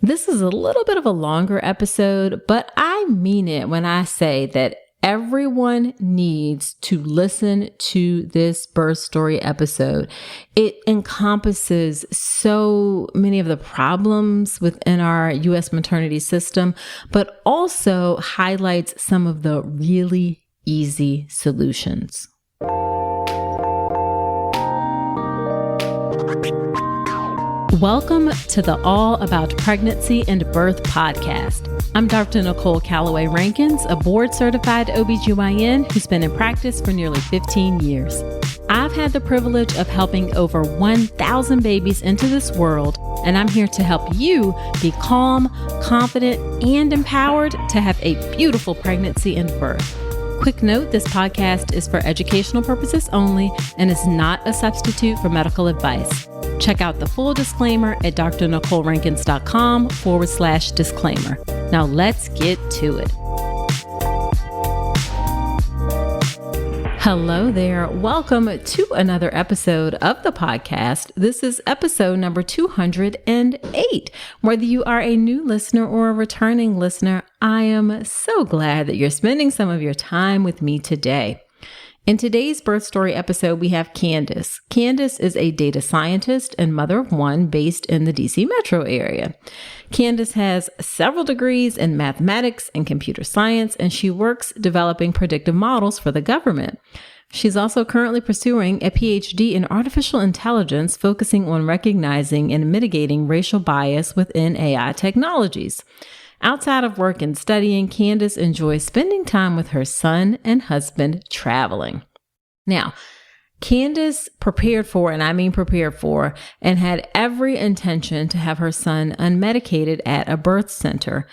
This is a little bit of a longer episode, but I mean it when I say that everyone needs to listen to this birth story episode. It encompasses so many of the problems within our U.S. maternity system, but also highlights some of the really easy solutions. Welcome to the All About Pregnancy and Birth podcast. I'm Dr. Nicole Calloway Rankins, a board-certified OBGYN who's been in practice for nearly 15 years. I've had the privilege of helping over 1,000 babies into this world, and I'm here to help you be calm, confident, and empowered to have a beautiful pregnancy and birth. Quick note, this podcast is for educational purposes only and is not a substitute for medical advice. Check out the full disclaimer at drnicolerankins.com/disclaimer. Now let's get to it. Hello there. Welcome to another episode of the podcast. This is episode number 208. Whether you are a new listener or a returning listener, I am so glad that you're spending some of your time with me today. In today's birth story episode, we have Candace. Candace is a data scientist and mother of one based in the DC metro area. Candace has several degrees in mathematics and computer science, and she works developing predictive models for the government. She's also currently pursuing a PhD in artificial intelligence, focusing on recognizing and mitigating racial bias within AI technologies. Outside of work and studying, Candace enjoys spending time with her son and husband traveling. Now, Candace prepared for, and I mean prepared for, and had every intention to have her son unmedicated at a birth center.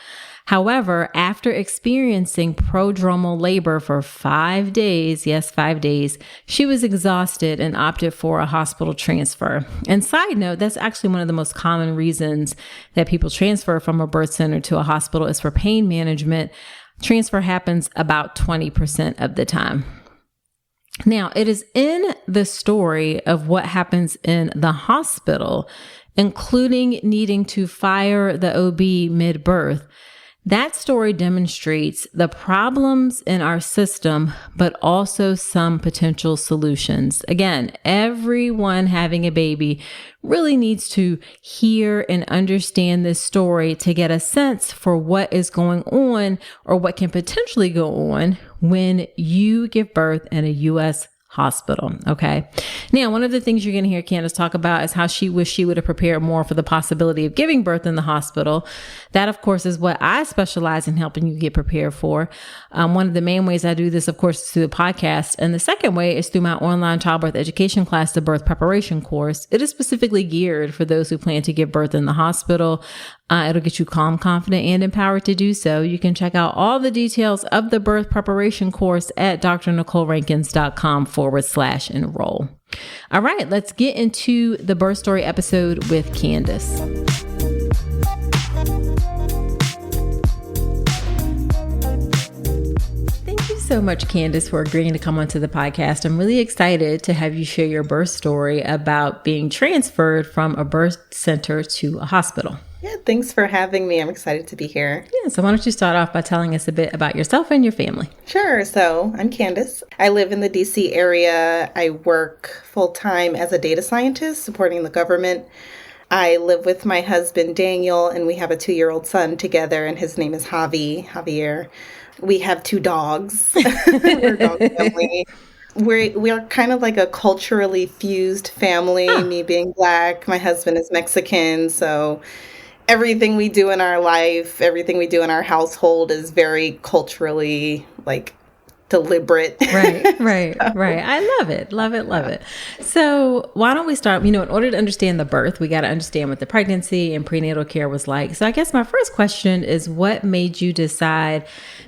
However, after experiencing prodromal labor for 5 days, yes, 5 days, she was exhausted and opted for a hospital transfer. And side note, that's actually one of the most common reasons that people transfer from a birth center to a hospital is for pain management. Transfer happens about 20% of the time. Now, it is in the story of what happens in the hospital, including needing to fire the OB mid-birth. That story demonstrates the problems in our system, but also some potential solutions. Again, everyone having a baby really needs to hear and understand this story to get a sense for what is going on or what can potentially go on when you give birth in a U.S. hospital. Okay. Now, one of the things you're going to hear Candace talk about is how she wished she would have prepared more for the possibility of giving birth in the hospital. That, of course, is what I specialize in helping you get prepared for. One of the main ways I do this, of course, is through the podcast. And the second way is through my online childbirth education class, the birth preparation course. It is specifically geared for those who plan to give birth in the hospital. It'll get you calm, confident, and empowered to do so. You can check out all the details of the birth preparation course at drnicolerankins.com/enroll. All right, let's get into the birth story episode with Candace. Thank you so much, Candace, for agreeing to come onto the podcast. I'm really excited to have you share your birth story about being transferred from a birth center to a hospital. Yeah, thanks for having me. I'm excited to be here. Yeah, so why don't you start off by telling us a bit about yourself and your family? Sure. So I'm Candace. I live in the DC area. I work full-time as a data scientist supporting the government. I live with my husband, Daniel, and we have a 2-year-old son together, and his name is Javier. We have 2 dogs. We're a dog family. We're kind of like a culturally fused family, me being Black, my husband is Mexican, so everything we do in our life, everything we do in our household is very culturally deliberate. Right. I love it. So why don't we start, in order to understand the birth, we got to understand what the pregnancy and prenatal care was like. So I guess my first question is, what made you decide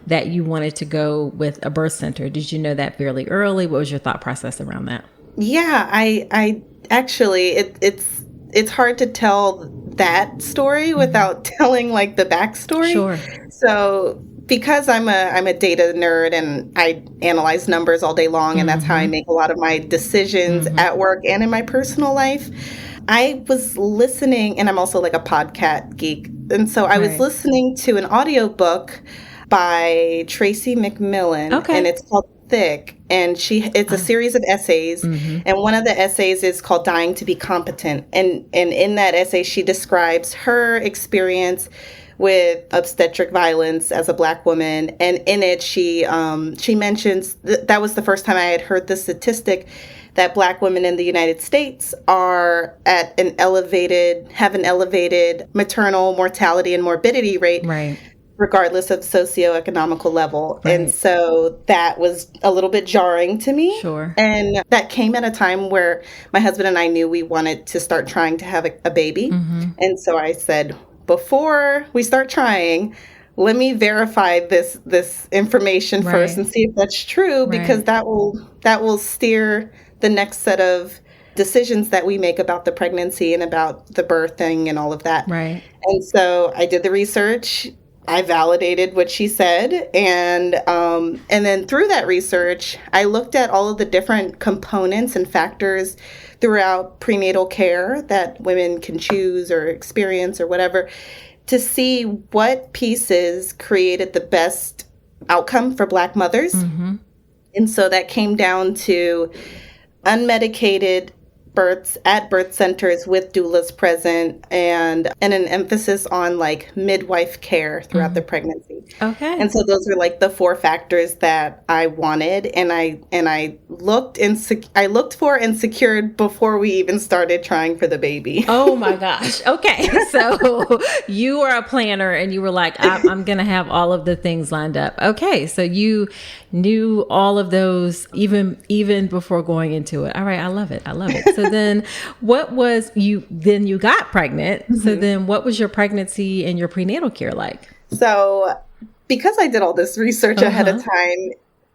that you wanted to go with a birth center? Did you know that fairly early? What was your thought process around that? Yeah, I actually, it's hard to tell that story without telling the backstory. Sure. So because I'm a data nerd and I analyze numbers all day long, and that's how I make a lot of my decisions at work and in my personal life, I was listening, and I'm also a podcast geek. And so I was Right. listening to an audiobook by Tracy McMillan, Okay. and it's called Thick. And it's a series of essays. Mm-hmm. And one of the essays is called Dying to be Competent. And in that essay, she describes her experience with obstetric violence as a Black woman. And in it, she mentions that was the first time I had heard the statistic that Black women in the United States are at have an elevated maternal mortality and morbidity rate. Right. Regardless of socioeconomical level. Right. And so that was a little bit jarring to me. Sure. And that came at a time where my husband and I knew we wanted to start trying to have a baby. Mm-hmm. And so I said, before we start trying, let me verify this information Right. first and see if that's true, because that will steer the next set of decisions that we make about the pregnancy and about the birthing and all of that. Right. And so I did the research. I validated what she said, and then through that research, I looked at all of the different components and factors throughout prenatal care that women can choose or experience or whatever, to see what pieces created the best outcome for Black mothers. Mm-hmm. And so that came down to unmedicated births at birth centers with doulas present, and an emphasis on like midwife care throughout the pregnancy. Okay. And so those are like the 4 factors that I wanted, and I looked for and secured before we even started trying for the baby. Oh my gosh. Okay. So you are a planner and you were like, I'm going to have all of the things lined up. Okay. So you knew all of those even before going into it. All right. I love it. So then then you got pregnant. Mm-hmm. So then what was your pregnancy and your prenatal care like? So because I did all this research ahead of time,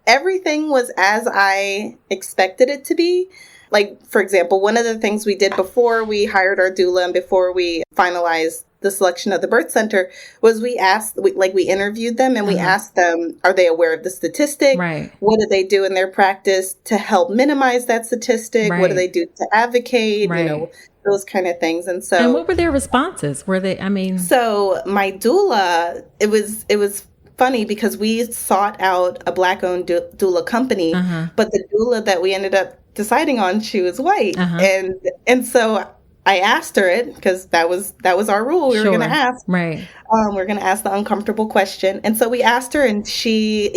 everything was as I expected it to be. Like, for example, one of the things we did before we hired our doula and before we finalized the selection of the birth center was we interviewed them and we asked them, are they aware of the statistic? Right. What do they do in their practice to help minimize that statistic? Right. What do they do to advocate? Right. Those kind of things. And what were their responses? So my doula, it was funny because we sought out a Black-owned doula company, but the doula that we ended up deciding on, she was white. And so I asked her it because that was our rule. We were going to ask. Right. We're going to ask the uncomfortable question. And so we asked her, and she,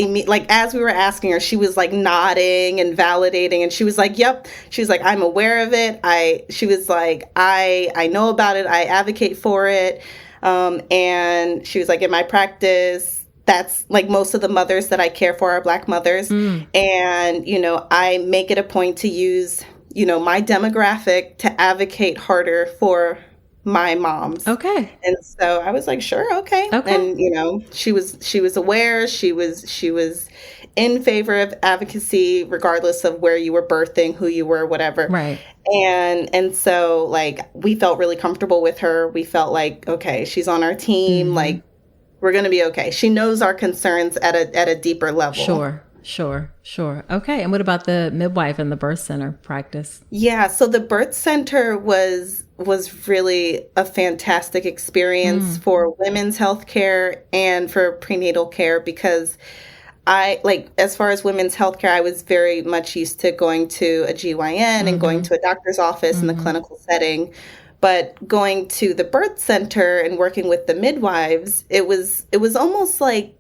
as we were asking her, she was like nodding and validating. And she was like, yep. She was like, I'm aware of it. She was like, I know about it. I advocate for it. And she was like, in my practice, that's like most of the mothers that I care for are Black mothers. And, I make it a point to use, my demographic to advocate harder for my moms. Okay. And so I was like, sure. Okay. And, she was aware, she was in favor of advocacy, regardless of where you were birthing, who you were, whatever. Right. And so like, we felt really comfortable with her. We felt like, okay, she's on our team. Like, we're going to be okay. She knows our concerns at a deeper level. Sure. Okay. And what about the midwife and the birth center practice? Yeah. So the birth center was really a fantastic experience for women's health care and for prenatal care, because as far as women's health care, I was very much used to going to a GYN and going to a doctor's office in the clinical setting. But going to the birth center and working with the midwives, it was almost like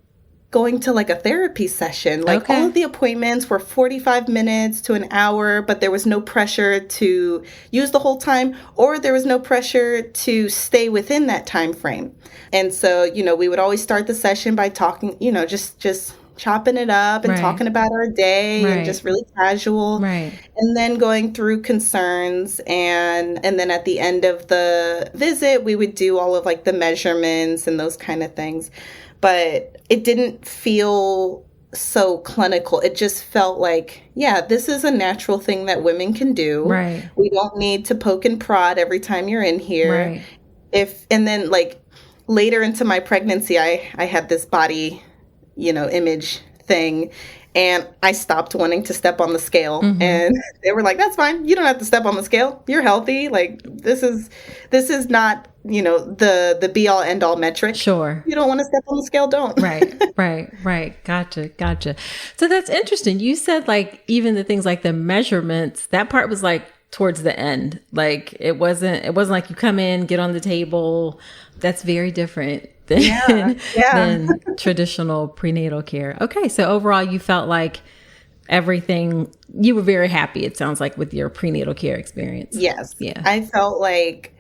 going to like a therapy session. Like all of the appointments were 45 minutes to an hour, but there was no pressure to use the whole time, or there was no pressure to stay within that time frame. And so, we would always start the session by talking, just chopping it up and talking about our day and just really casual. Right. And then going through concerns, and then at the end of the visit, we would do all of like the measurements and those kind of things. But it didn't feel so clinical. It just felt like, yeah, this is a natural thing that women can do. Right. We don't need to poke and prod every time you're in here. Right. And then like later into my pregnancy, I had this body image thing. And I stopped wanting to step on the scale. And they were like, that's fine. You don't have to step on the scale. You're healthy. Like, this is not, the be all end all metric. Sure. You don't want to step on the scale, don't. Right. Gotcha. So that's interesting. You said like even the things like the measurements, that part was like towards the end. Like it wasn't like you come in, get on the table. That's very different than traditional prenatal care. Okay. So overall you felt like everything, you were very happy, it sounds like, with your prenatal care experience. Yes. Yeah. I felt like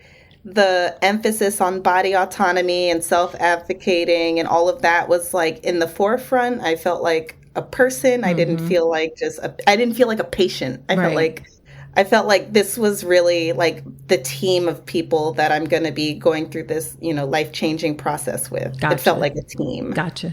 the emphasis on body autonomy and self-advocating and all of that was like in the forefront. I felt like a person. I didn't feel like I didn't feel like a patient. I felt like this was really like the team of people that I'm going to be going through this, life-changing process with. Gotcha. It felt like a team. Gotcha.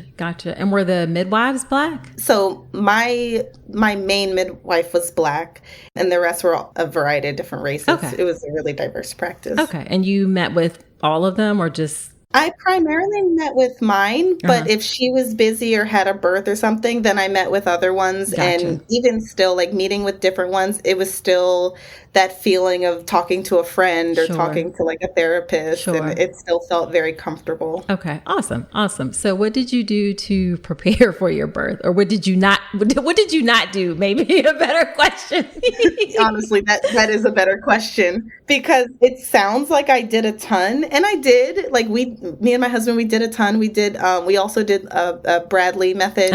And were the midwives Black? So my main midwife was Black, and the rest were a variety of different races. Okay. It was a really diverse practice. Okay. And you met with all of them or just... I primarily met with mine, but if she was busy or had a birth or something, then I met with other ones. Gotcha. And even still, like meeting with different ones, it was still that feeling of talking to a friend or talking to like a therapist. And it still felt very comfortable. Okay. Awesome. So what did you do to prepare for your birth? Or what did you not do? Maybe a better question. Honestly, that is a better question, because it sounds like I did a ton, and I did. Like me and my husband, we did a ton. We also did a Bradley method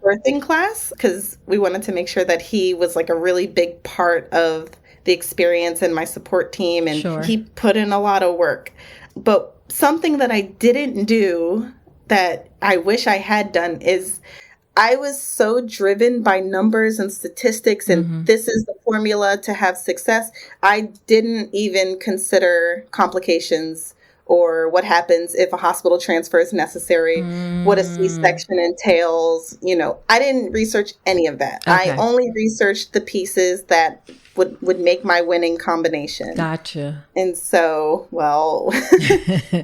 birthing class, because we wanted to make sure that he was like a really big part of the experience and my support team. And he put in a lot of work. But something that I didn't do that I wish I had done is I was so driven by numbers and statistics and this is the formula to have success. I didn't even consider complications or what happens if a hospital transfer is necessary, what a C-section entails. I didn't research any of that. Okay. I only researched the pieces that would make my winning combination. Gotcha. And so,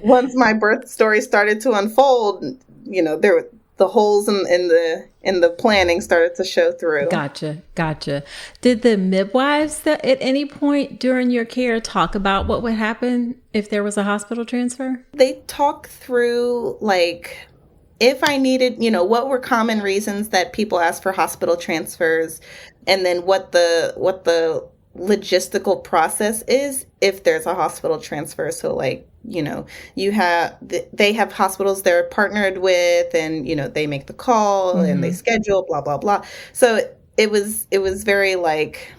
once my birth story started to unfold, the holes in the planning started to show through. Gotcha. Did the midwives at any point during your care talk about what would happen if there was a hospital transfer? They talked through like if I needed, what were common reasons that people ask for hospital transfers, and then what the logistical process is if there's a hospital transfer. So like, they have hospitals they're partnered with, and, they make the call and they schedule, blah, blah, blah. So it was very like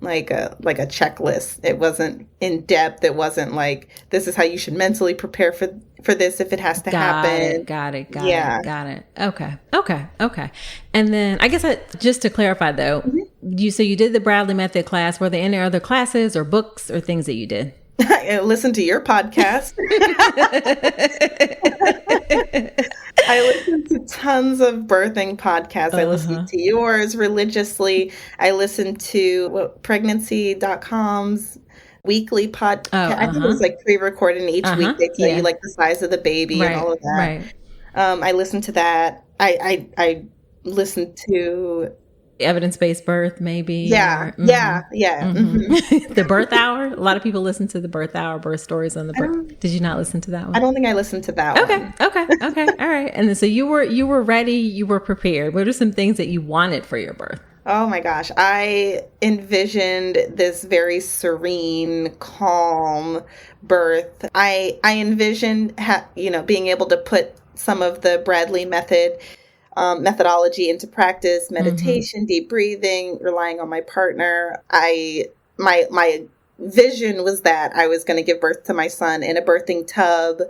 a checklist. It wasn't in depth. It wasn't like, this is how you should mentally prepare for this if it has to happen. Got it. Okay. And then I guess just to clarify though, you did the Bradley method class. Were there any other classes or books or things that you did? I listened to your podcast. I listened to tons of birthing podcasts. I listened to yours religiously. I listened to pregnancy.com's weekly podcast. I think it was like pre-recorded, and each week they tell you like the size of the baby and all of that. Right. I listened to that. I listened to evidence-based birth, maybe. The birth hour. A lot of people listen to the birth hour, birth stories on the birth. Did you not listen to that one? I don't think I listened to that one. Okay. All right. And then so you were ready, you were prepared. What are some things that you wanted for your birth? Oh my gosh. I envisioned this very serene, calm birth. I envisioned being able to put some of the Bradley methodology into practice, meditation, deep breathing, relying on my partner. My vision was that I was going to give birth to my son in a birthing tub,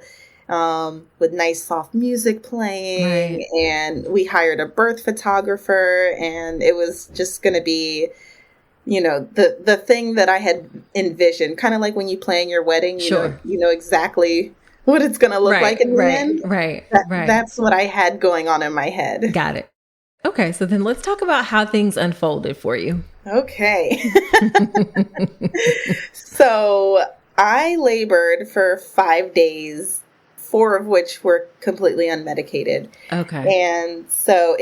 with nice soft music playing. Right. And we hired a birth photographer, and it was just going to be, the thing that I had envisioned, kind of like when you plan your wedding, you know exactly what it's going to look like in the end. Right. That's what I had going on in my head. Got it. Okay. So then let's talk about how things unfolded for you. Okay. So I labored for 5 days 4 of which were completely unmedicated. Okay. And so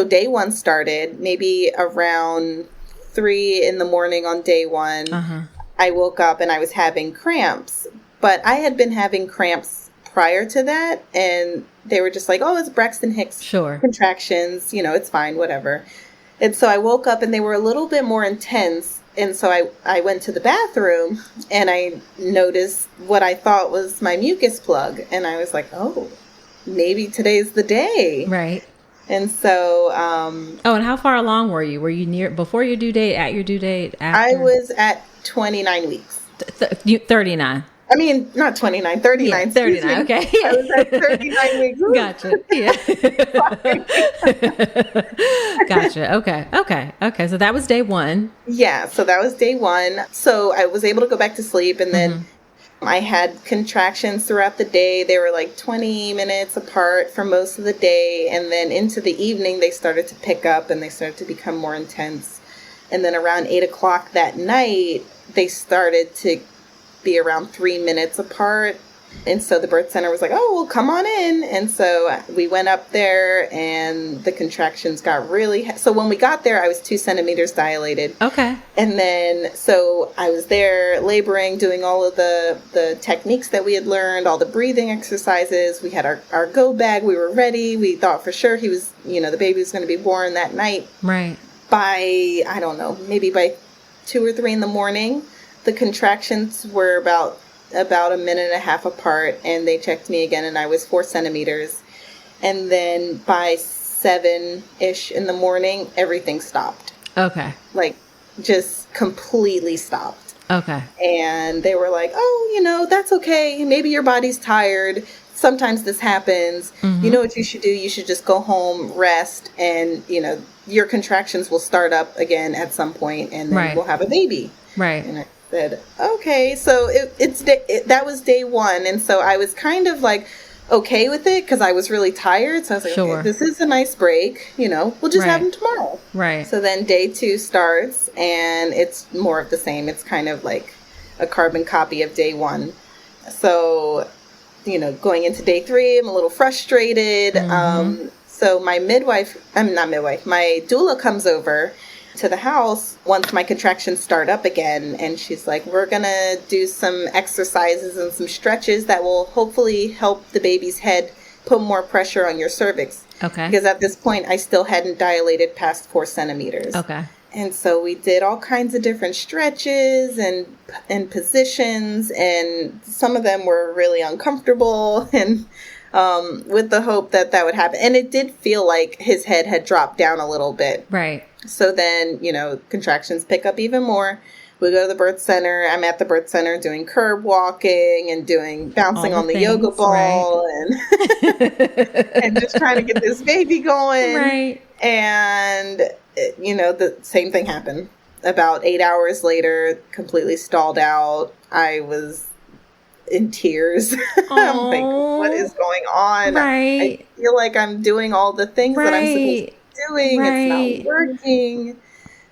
day 1 started maybe around 3 in the morning on day 1. Uh-huh. I woke up and I was having cramps, but I had been having cramps prior to that, and they were just like, oh, it's Braxton Hicks contractions, it's fine, whatever. And so I woke up and they were a little bit more intense. And so I went to the bathroom and I noticed what I thought was my mucus plug. And I was like, oh, maybe today's the day. Right. And so... and how far along were you? Were you near, before your due date, at your due date, after? I was at 29 weeks. 39. I mean, not 29, 39. Yeah, 39, okay. I was at 39 weeks. Gotcha. Yeah. Gotcha. Okay. So that was day 1. Yeah. So that was day 1. So I was able to go back to sleep, and then I had contractions throughout the day. They were like 20 minutes apart for most of the day. And then into the evening, they started to pick up and they started to become more intense. And then around 8 o'clock that night, they started to be around 3 minutes apart. And so the birth center was like, oh, well, come on in. And so we went up there and the contractions got really... So when we got there, I was 2 centimeters dilated. Okay. And then, so I was there laboring, doing all of the techniques that we had learned, all the breathing exercises. We had our go bag. We were ready. We thought for sure he was, the baby was going to be born that night. Right. By, I don't know, maybe by 2 or 3 in the morning, the contractions were about a minute and a half apart, and they checked me again, and I was 4 centimeters. And then by 7-ish in the morning, everything stopped. Okay. Like, just completely stopped. Okay. And they were like, oh, that's okay. Maybe your body's tired. Sometimes this happens. You know what you should do? You should just go home, rest, and, your contractions will start up again at some point, and then we'll have a baby. Right. And I said, okay. So that was day 1. And so I was kind of like okay with it because I was really tired. So I was like, okay, this is a nice break. We'll just have them tomorrow. Right. So then day 2 starts, and it's more of the same. It's kind of like a carbon copy of day 1. So, going into day 3, I'm a little frustrated. So my my doula comes over to the house once my contractions start up again, and she's like, we're gonna do some exercises and some stretches that will hopefully help the baby's head put more pressure on your cervix. Okay. Because at this point I still hadn't dilated past 4 centimeters. Okay. And so we did all kinds of different stretches and positions, and some of them were really uncomfortable, and with the hope that would happen. And it did feel like his head had dropped down a little bit. Right. So then, contractions pick up even more. We go to the birth center. I'm at the birth center doing curb walking and bouncing on the yoga ball, and just trying to get this baby going. Right. And, the same thing happened. About 8 hours later, completely stalled out. I was in tears. I'm like, what is going on? Right. I feel like I'm doing all the things that I'm supposed to be doing. It's not working.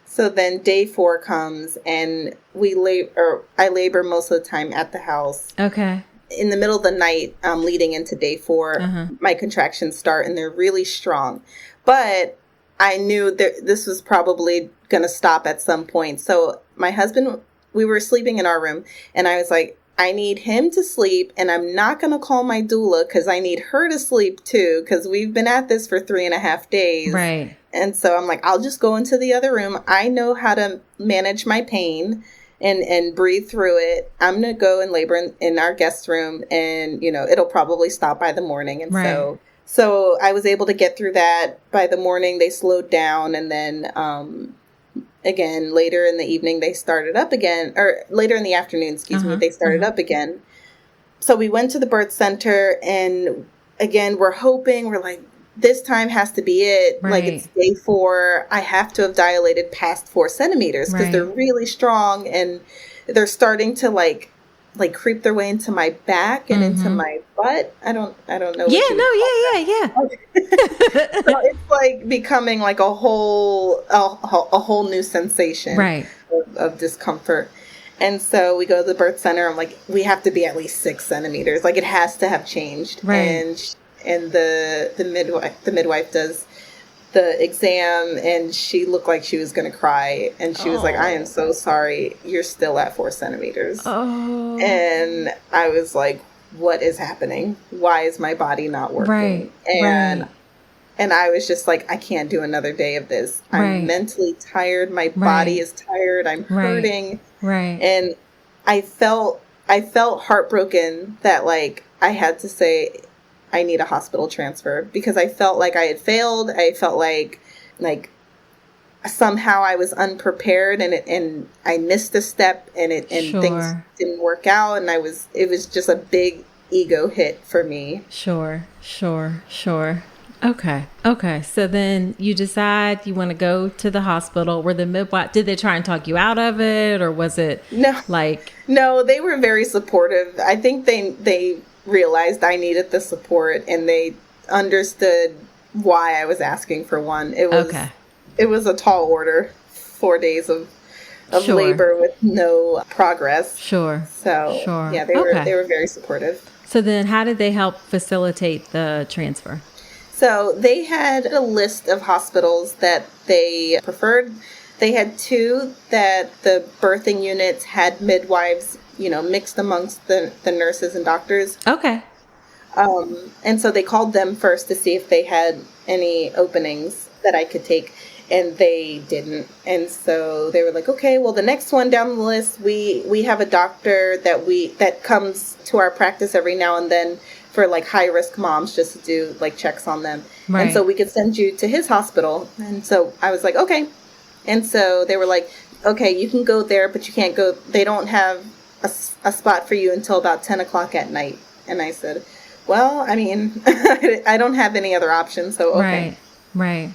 So then day 4 comes, and I labor most of the time at the house. Okay. In the middle of the night, leading into day 4, my contractions start, and they're really strong. But I knew that this was probably going to stop at some point. So my husband, we were sleeping in our room, and I was like, I need him to sleep, and I'm not going to call my doula because I need her to sleep too, because we've been at this for 3.5 days. Right. And so I'm like, I'll just go into the other room. I know how to manage my pain and breathe through it. I'm going to go and labor in our guest room, and, it'll probably stop by the morning. And so I was able to get through that. By the morning, they slowed down, and then again, later in the evening, they started up again, or later in the afternoon, they started up again. So we went to the birth center, and again, we're like, this time has to be it. Right. Like, it's day 4. I have to have dilated past 4 centimeters because they're really strong, and they're starting to like creep their way into my back and into my butt. I don't know. Yeah. So it's like becoming like a whole new sensation of discomfort. And so we go to the birth center. I'm like, we have to be at least 6 centimeters. Like, it has to have changed. Right. And the midwife does the exam, and she looked like she was going to cry. And she was like, I am so sorry. You're still at 4 centimeters. Oh. And I was like, what is happening? Why is my body not working? Right. And I was just like, I can't do another day of this. I'm mentally tired. My body is tired. I'm hurting. Right. And I felt heartbroken that, like, I had to say I need a hospital transfer, because I felt like I had failed. I felt like somehow I was unprepared, and I missed a step, and things didn't work out, and it was just a big ego hit for me. Sure. Okay. So then you decide you want to go to the hospital. Were the midwife, did they try and talk you out of it, or was it No, they were very supportive. I think they realized I needed the support, and they understood why I was asking for one. It was a tall order, 4 days of labor with no progress. Sure. Yeah, they were very supportive. So then how did they help facilitate the transfer? So they had a list of hospitals that they preferred. They had 2 that the birthing units had midwives, mixed amongst the nurses and doctors. Okay. And so they called them first to see if they had any openings that I could take, and they didn't. And so they were like, okay, well, the next one down the list, we have a doctor that comes to our practice every now and then for, like, high-risk moms, just to do, like, checks on them. Right. And so we could send you to his hospital. And so I was like, okay. And so they were like, okay, you can go there, but you can't go. They don't have a spot for you until about 10 o'clock at night. And I said, well, I mean, I don't have any other options, so okay. Right.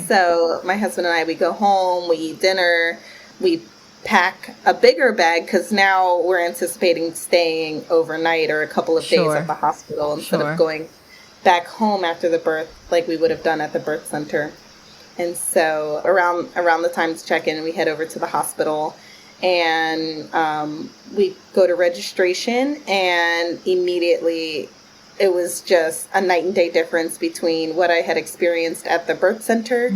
So my husband and I, we go home, we eat dinner, we pack a bigger bag, because now we're anticipating staying overnight or a couple of days at the hospital instead of going back home after the birth like we would have done at the birth center. And so around the time to check in, we head over to the hospital, and we go to registration, and immediately it was just a night and day difference between what I had experienced at the birth center,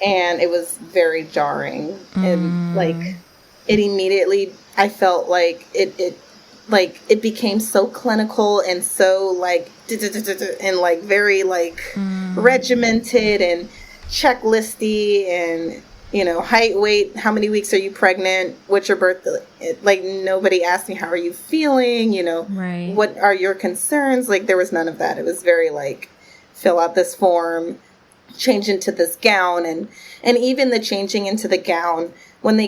and it was very jarring. And like, it immediately, I felt like it became so clinical and so like, and like very like regimented and checklisty, and height, weight, how many weeks are you pregnant, what's your birth, like, nobody asked me, how are you feeling, what are your concerns? Like, there was none of that. It was very like, fill out this form, change into this gown, and even the changing into the gown, when the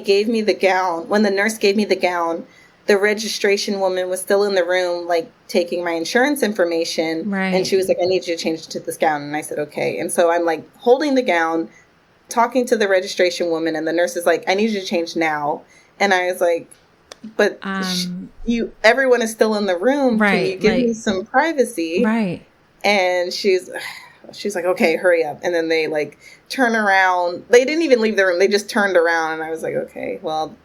nurse gave me the gown, the registration woman was still in the room, like, taking my insurance information, and she was like, I need you to change into this gown. And I said, okay. And so I'm like holding the gown, talking to the registration woman, and the nurse is like, I need you to change now. And I was like, but everyone is still in the room. Can you give me some privacy? Right. And she's like, okay, hurry up. And then they like turn around. They didn't even leave the room. They just turned around, and I was like, okay, well,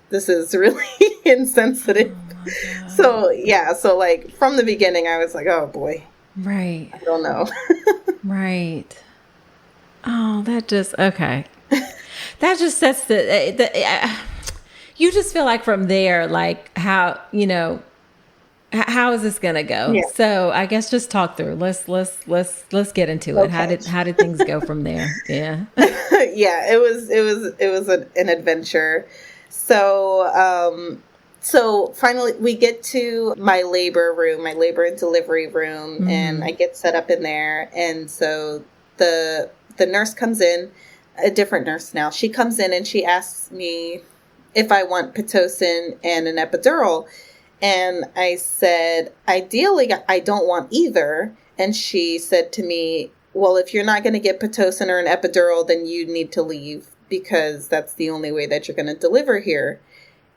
this is really insensitive. So like from the beginning, I was like, oh boy. Right. I don't know. Right. Oh, that just, okay. That just sets you just feel like from there, like how is this going to go? Yeah. So I guess just talk through. Let's get into it. Okay. How did things go from there? Yeah. Yeah, it was an adventure. So finally we get to my labor and delivery room, and I get set up in there. And so the nurse comes in, a different nurse now. She comes in and she asks me if I want Pitocin and an epidural. And I said, ideally, I don't want either. And she said to me, well, if you're not going to get Pitocin or an epidural, then you need to leave, because that's the only way that you're going to deliver here.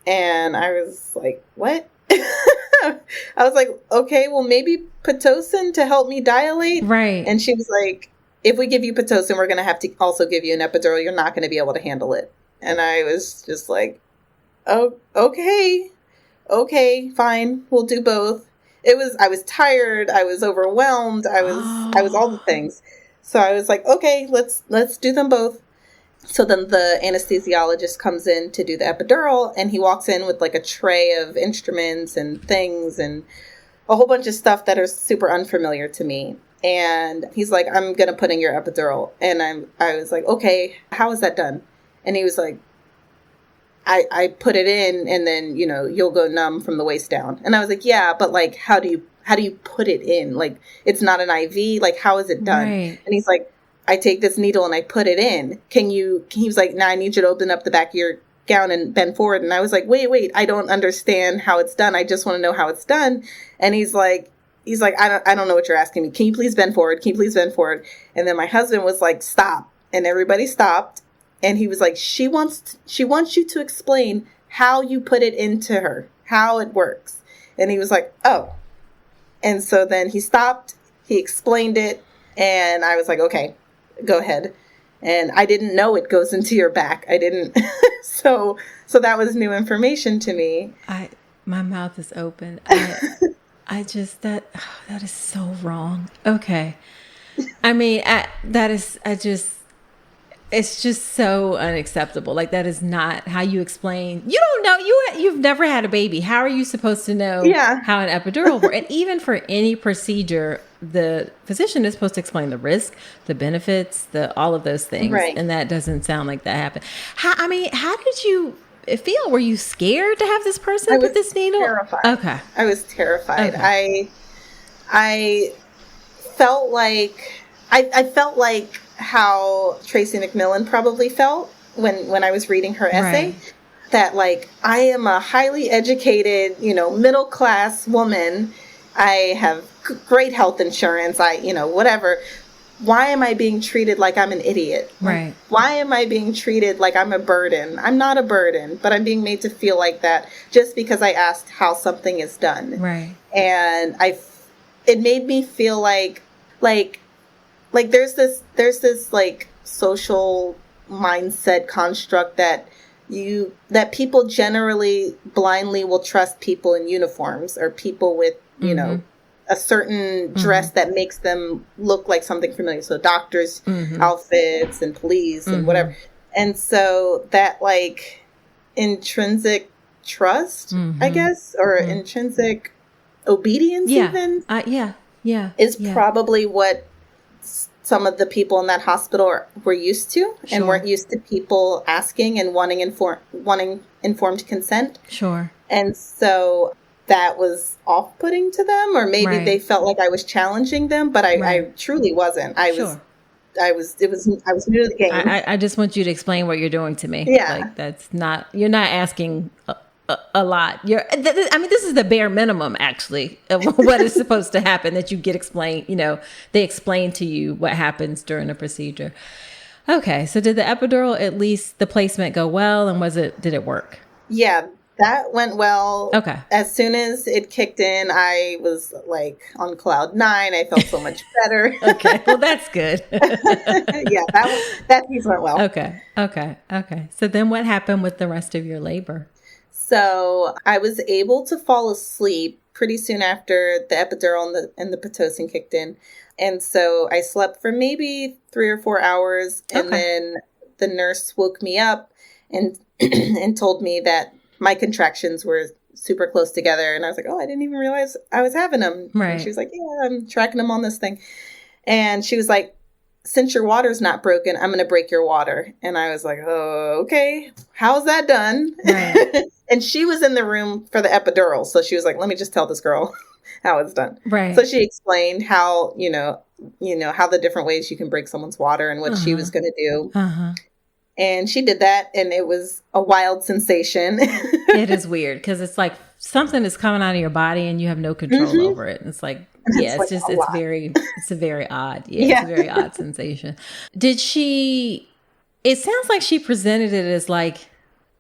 And I was like, what? I was like, okay, well, maybe Pitocin to help me dilate. Right. And she was like, if we give you Pitocin, we're going to have to also give you an epidural. You're not going to be able to handle it. And I was just like, oh, okay, fine. We'll do both. I was tired. I was overwhelmed. I was all the things. So I was like, okay, let's do them both. So then the anesthesiologist comes in to do the epidural, and he walks in with like a tray of instruments and things and a whole bunch of stuff that are super unfamiliar to me. And he's like, I'm going to put in your epidural. And I was like, okay, how is that done? And he was like, I put it in and then, you'll go numb from the waist down. And I was like, yeah, but like, how do you put it in? Like, it's not an IV. Like, how is it done? Right. And he's like, I take this needle and I put it in. He was like, now I need you to open up the back of your gown and bend forward. And I was like, wait, I don't understand how it's done. I just want to know how it's done. And he's like, I don't know what you're asking me. Can you please bend forward? Can you please bend forward? And then my husband was like, stop. And everybody stopped. And he was like, she wants you to explain how you put it into her, how it works. And he was like, oh. And so then he stopped, he explained it, and I was like, okay, go ahead. And I didn't know it goes into your back. I didn't. So that was new information to me. My mouth is open. That is so wrong. Okay. I mean, it's just so unacceptable. Like, that is not how you explain. You don't know. You've never had a baby. How are you supposed to know how an epidural works? And even for any procedure, the physician is supposed to explain the risk, the benefits, all of those things. Right. And that doesn't sound like that happened. How did you feel? Were you scared to have this person put this needle? Terrified. Okay. I was terrified. Okay. I felt like I felt like how Tracy McMillan probably felt when I was reading her essay. Right. That like, I am a highly educated, middle class woman. I have great health insurance. Whatever. Why am I being treated like I'm an idiot? Right. Why am I being treated like I'm a burden? I'm not a burden, but I'm being made to feel like that just because I asked how something is done. Right. And it made me feel like there's this like social mindset construct that people generally blindly will trust people in uniforms or people with, a certain dress that makes them look like something familiar. So doctors' outfits and police and whatever. And so that like intrinsic trust, I guess, or intrinsic obedience even. Is probably what some of the people in that hospital were used to and weren't used to people asking and wanting informed consent. Sure. And so that was off-putting to them, or maybe they felt like I was challenging them, but I truly wasn't. I was new to the game. I just want you to explain what you're doing to me. Yeah. Like, you're not asking a lot. This is the bare minimum, actually, of what is supposed to happen, that you get explained, they explain to you what happens during a procedure. Okay. So did the epidural, at least the placement, go well? And did it work? Yeah, that went well. Okay. As soon as it kicked in, I was like on cloud 9. I felt so much better. Okay. Well, that's good. Yeah, that piece went well. Okay. So then what happened with the rest of your labor? So I was able to fall asleep pretty soon after the epidural and the Pitocin kicked in. And so I slept for maybe 3 or 4 hours. And then the nurse woke me up and and told me that my contractions were super close together. And I was like, oh, I didn't even realize I was having them. Right. And she was like, yeah, I'm tracking them on this thing. And she was like, since your water's not broken, I'm going to break your water. And I was like, oh, okay. How's that done? Right. And she was in the room for the epidural. So she was like, let me just tell this girl how it's done. Right. So she explained how, how the different ways you can break someone's water and what she was going to do. And she did that, and it was a wild sensation. It is weird because it's like something is coming out of your body and you have no control over it. And it's like, it's a very odd. It's a very odd sensation. It sounds like she presented it as like,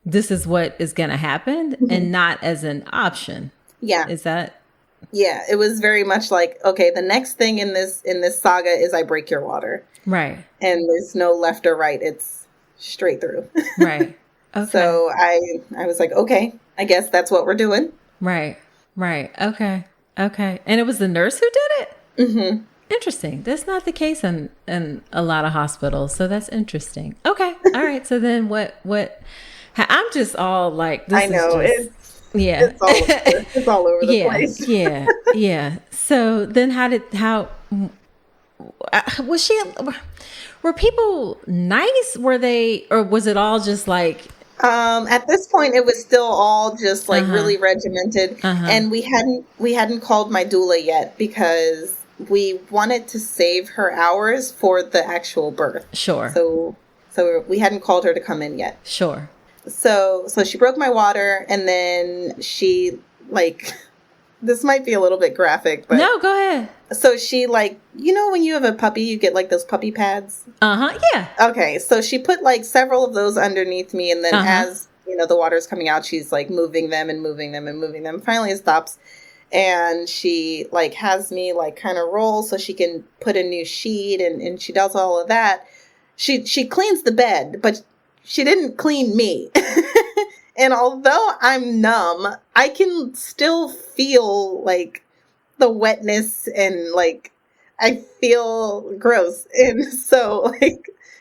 this is what is going to happen and not as an option. Yeah. Is that? Yeah, it was very much like, okay, the next thing in this saga is I break your water. Right. And there's no left or right. It's straight through. Right. Okay. So I was like, okay, I guess that's what we're doing. Right. Okay. And it was the nurse who did it? Mm-hmm. Interesting. That's not the case in a lot of hospitals. So that's interesting. Okay. All right. So then I'm just all like, this I know. is just, It's all over the place. Yeah. So then were people nice? Were they, or was it all just like, At this point, it was still all just like really regimented, and we hadn't called my doula yet because we wanted to save her hours for the actual birth. Sure. So we hadn't called her to come in yet. Sure. So she broke my water, and then she this might be a little bit graphic, but no, go ahead. So she when you have a puppy, you get like those puppy pads. Yeah. Okay, so she put like several of those underneath me, and then as the water's coming out, she's like moving them and moving them and moving them. Finally, it stops, and she has me kind of roll so she can put a new sheet, and she does all of that. She cleans the bed, but she didn't clean me. And although I'm numb, I can still feel the wetness, and I feel gross. And so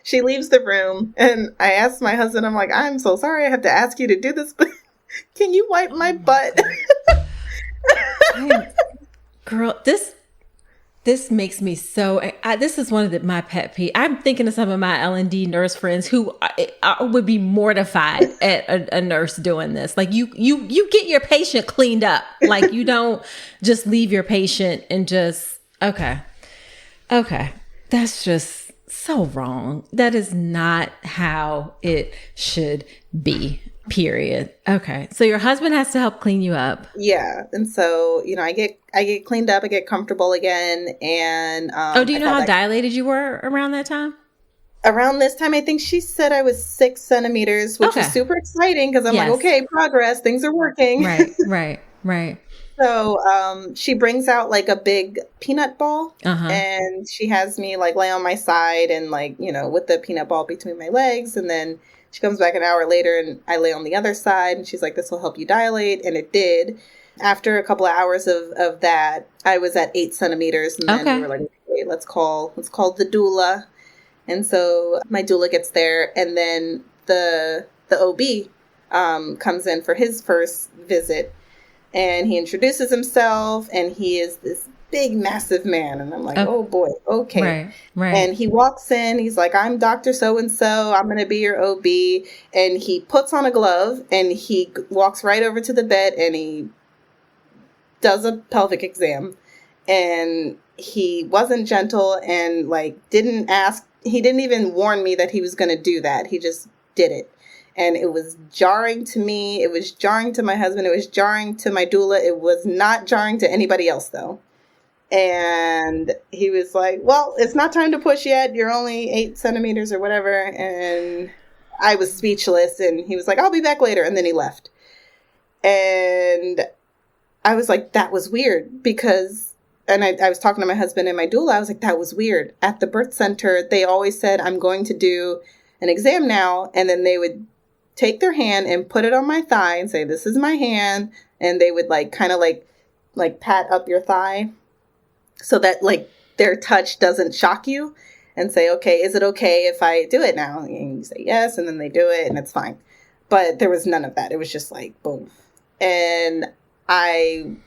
she leaves the room, and I asked my husband, I'm like, I'm so sorry I have to ask you to do this, but can you wipe my butt? Girl, this makes me so, this is one of my pet peeves. I'm thinking of some of my L&D nurse friends who would be mortified at a nurse doing this. Like you get your patient cleaned up. Like you don't just leave your patient and just, okay. That's just so wrong. That is not how it should be. Period. Okay. So your husband has to help clean you up. Yeah. And so, I get cleaned up, I get comfortable again. And, do you know how dilated you were around that time? Around this time, I think she said I was 6 centimeters, which is super exciting because I'm like, okay, progress, things are working. Right. So, she brings out a big peanut ball, and she has me lay on my side and with the peanut ball between my legs. And then she comes back an hour later and I lay on the other side, and she's like, this will help you dilate. And it did. After a couple of hours of that, I was at 8 centimeters. And then we were like, okay, let's call the doula. And so my doula gets there, and then the OB comes in for his first visit, and he introduces himself, and he is this big, massive man. And I'm like, oh boy, okay. Right. And he walks in, he's like, I'm Dr. So-and-so, I'm going to be your OB. And he puts on a glove, and he walks right over to the bed, and he does a pelvic exam. And he wasn't gentle, and he didn't even warn me that he was going to do that. He just did it. And it was jarring to me. It was jarring to my husband. It was jarring to my doula. It was not jarring to anybody else, though. And he was like, well, it's not time to push yet. You're only 8 centimeters or whatever. And I was speechless. And he was like, I'll be back later. And then he left. And I was like, that was weird because, and I was talking to my husband and my doula. I was like, that was weird. At the birth center, they always said, I'm going to do an exam now. And then they would take their hand and put it on my thigh and say, this is my hand. And they would kind of pat up your thigh so that their touch doesn't shock you, and say, okay, is it okay if I do it now? And you say yes, and then they do it, and it's fine. But there was none of that. It was just boom. And I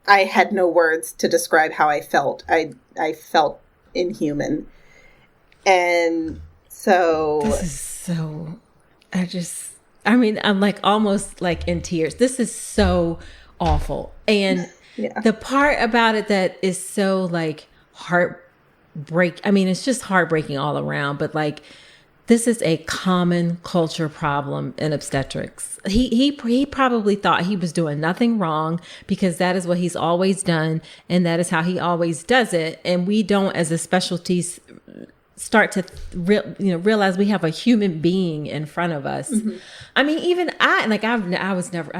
had no words to describe how I felt. I felt inhuman. And so this is so, I'm almost in tears. This is so awful. And the part about it that is so it's just heartbreaking all around. But this is a common culture problem in obstetrics. He probably thought he was doing nothing wrong because that is what he's always done, and that is how he always does it. And we don't, as a specialty, start to realize we have a human being in front of us. Mm-hmm. I mean, even I've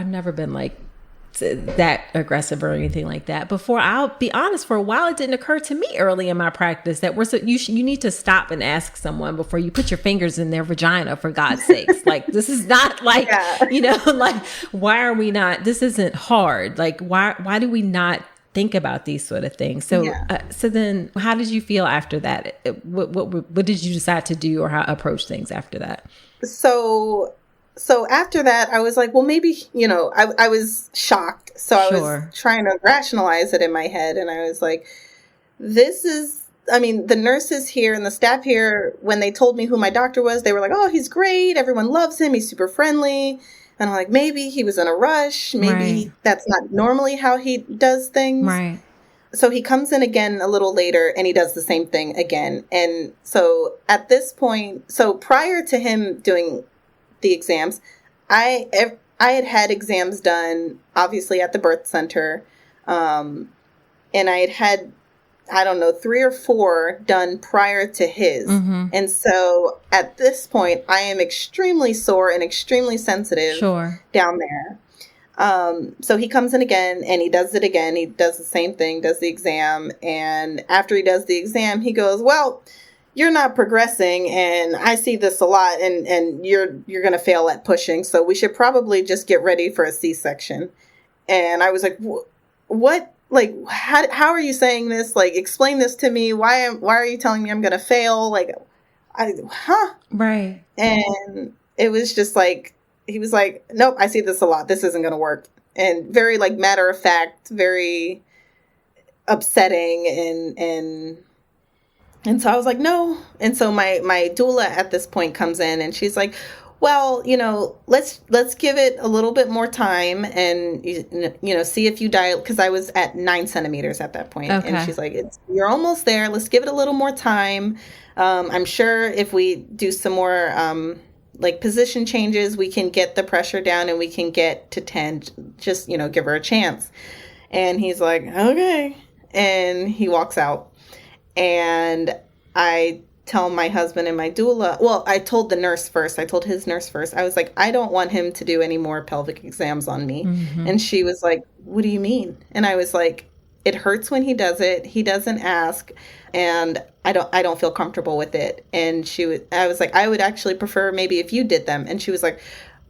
never been that aggressive or anything like that. Before, I'll be honest, for a while it didn't occur to me early in my practice that you need to stop and ask someone before you put your fingers in their vagina, for God's sakes. Like, this is not like, like, why are we not, this isn't hard. Like, why do we not think about these sort of things? So, so then how did you feel after that? What did you decide to do, or how approach things after that? So after that, I was like, well, maybe, I was shocked. So I was trying to rationalize it in my head. And I was like, the nurses here and the staff here, when they told me who my doctor was, they were like, oh, he's great. Everyone loves him. He's super friendly. And I'm like, maybe he was in a rush. Maybe that's not normally how he does things. Right. So he comes in again a little later and he does the same thing again. And so at this point, so prior to him doing the exams, I had exams done, obviously, at the birth center. And I had, I don't know, 3 or 4 done prior to his. Mm-hmm. And so at this point, I am extremely sore and extremely sensitive down there. So he comes in again and he does it again. He does the same thing, does the exam. And after he does the exam, he goes, well, you're not progressing, and I see this a lot, and you're going to fail at pushing. So we should probably just get ready for a C-section. And I was like, what? Like, how are you saying this? Like, explain this to me. Why are you telling me I'm going to fail? Like, Right. And it was just like, he was like, nope, I see this a lot. This isn't going to work. And very, like, matter of fact, very upsetting, and so I was like, no. And so my doula at this point comes in and she's like, well, let's give it a little bit more time and, see if you dilate, because I was at 9 centimeters at that point. Okay. And she's like, you're almost there. Let's give it a little more time. I'm sure if we do some more, position changes, we can get the pressure down and we can get to 10, just, give her a chance. And he's like, okay. And he walks out. And I tell my husband and my doula, well, I told his nurse first. I was like, I don't want him to do any more pelvic exams on me. Mm-hmm. And she was like, what do you mean? And I was like, it hurts when he does it. He doesn't ask. And I don't feel comfortable with it. And I was like, I would actually prefer maybe if you did them. And she was like,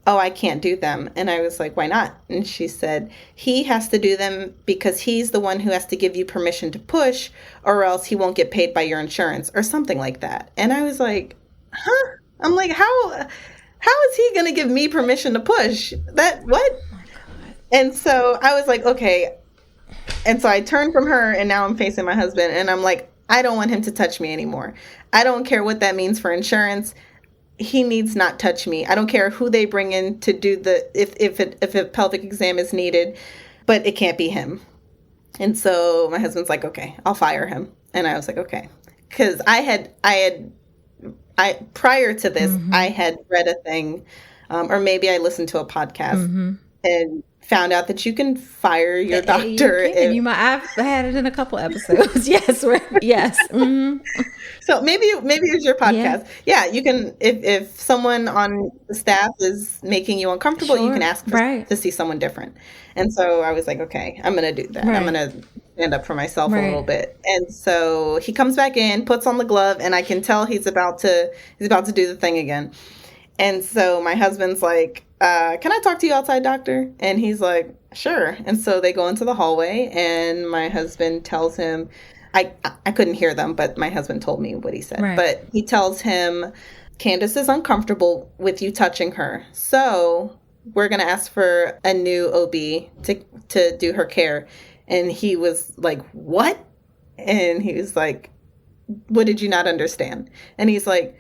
oh, I can't do them. And I was like, why not? And she said, he has to do them because he's the one who has to give you permission to push, or else he won't get paid by your insurance, or something like that. And I was like, huh? I'm like, how is he going to give me permission to push? That, what? Oh my God. And so I was like, okay. And so I turned from her and now I'm facing my husband and I'm like, I don't want him to touch me anymore. I don't care what that means for insurance. He needs not touch me. I don't care who they bring in to do if a pelvic exam is needed, but it can't be him. And so my husband's like, okay, I'll fire him. And I was like, okay. Because I prior to this, mm-hmm. I had read a thing, or maybe I listened to a podcast mm-hmm. and found out that you can fire your doctor. I've had it in a couple episodes. Yes. Yes. Mm-hmm. So maybe it's your podcast. Yeah, you can, if someone on the staff is making you uncomfortable, you can ask to see someone different. And so I was like, okay, I'm going to do that. Right. I'm going to stand up for myself a little bit. And so he comes back in, puts on the glove, and I can tell he's about to do the thing again. And so my husband's like, can I talk to you outside, doctor? And he's like, sure. And so they go into the hallway and my husband tells him, I couldn't hear them, but my husband told me what he said. Right. But he tells him, Candace is uncomfortable with you touching her. So we're going to ask for a new OB to do her care. And he was like, what? And he was like, what did you not understand? And he's like,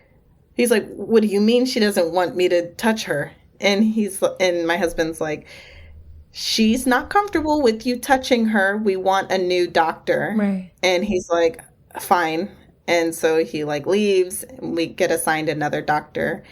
what do you mean she doesn't want me to touch her? And my husband's like, she's not comfortable with you touching her. We want a new doctor. Right. And he's like, fine. And so he leaves and we get assigned another doctor.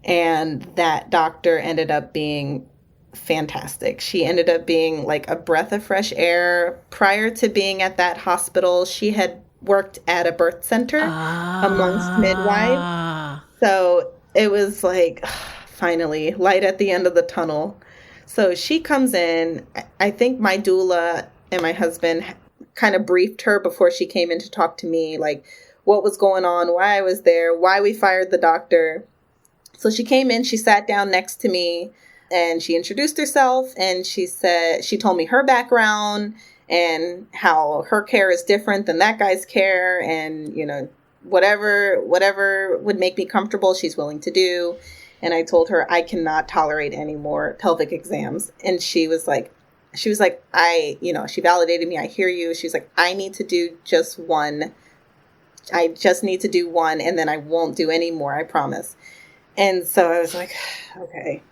And that doctor ended up being fantastic. She ended up being like a breath of fresh air. Prior to being at that hospital, she had worked at a birth center amongst midwives. So it was like, finally, light at the end of the tunnel. So she comes in. I think my doula and my husband kind of briefed her before she came in to talk to me, like what was going on, why I was there, why we fired the doctor. So she came in, she sat down next to me, and she introduced herself, and she told me her background and how her care is different than that guy's care, and, you know, whatever would make me comfortable, she's willing to do. And I told her I cannot tolerate any more pelvic exams. And she was like, she validated me. I hear you. She's like, I need to do just one. I just need to do one, and then I won't do any more, I promise. And so I was like, okay.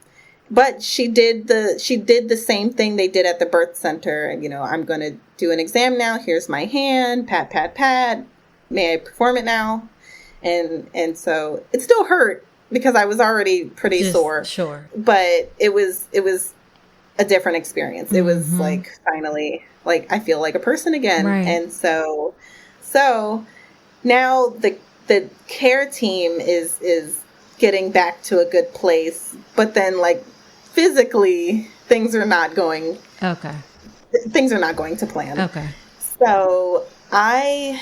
But she did the same thing they did at the birth center. And, you know, I'm going to do an exam now. Here's my hand, pat, pat, pat. May I perform it now? And so it still hurt because I was already pretty sore. Sure. But it was a different experience. It was like, finally, like, I feel like a person again. Right. And so now the care team is getting back to a good place, but then, like, physically things are not going to plan. Okay. So I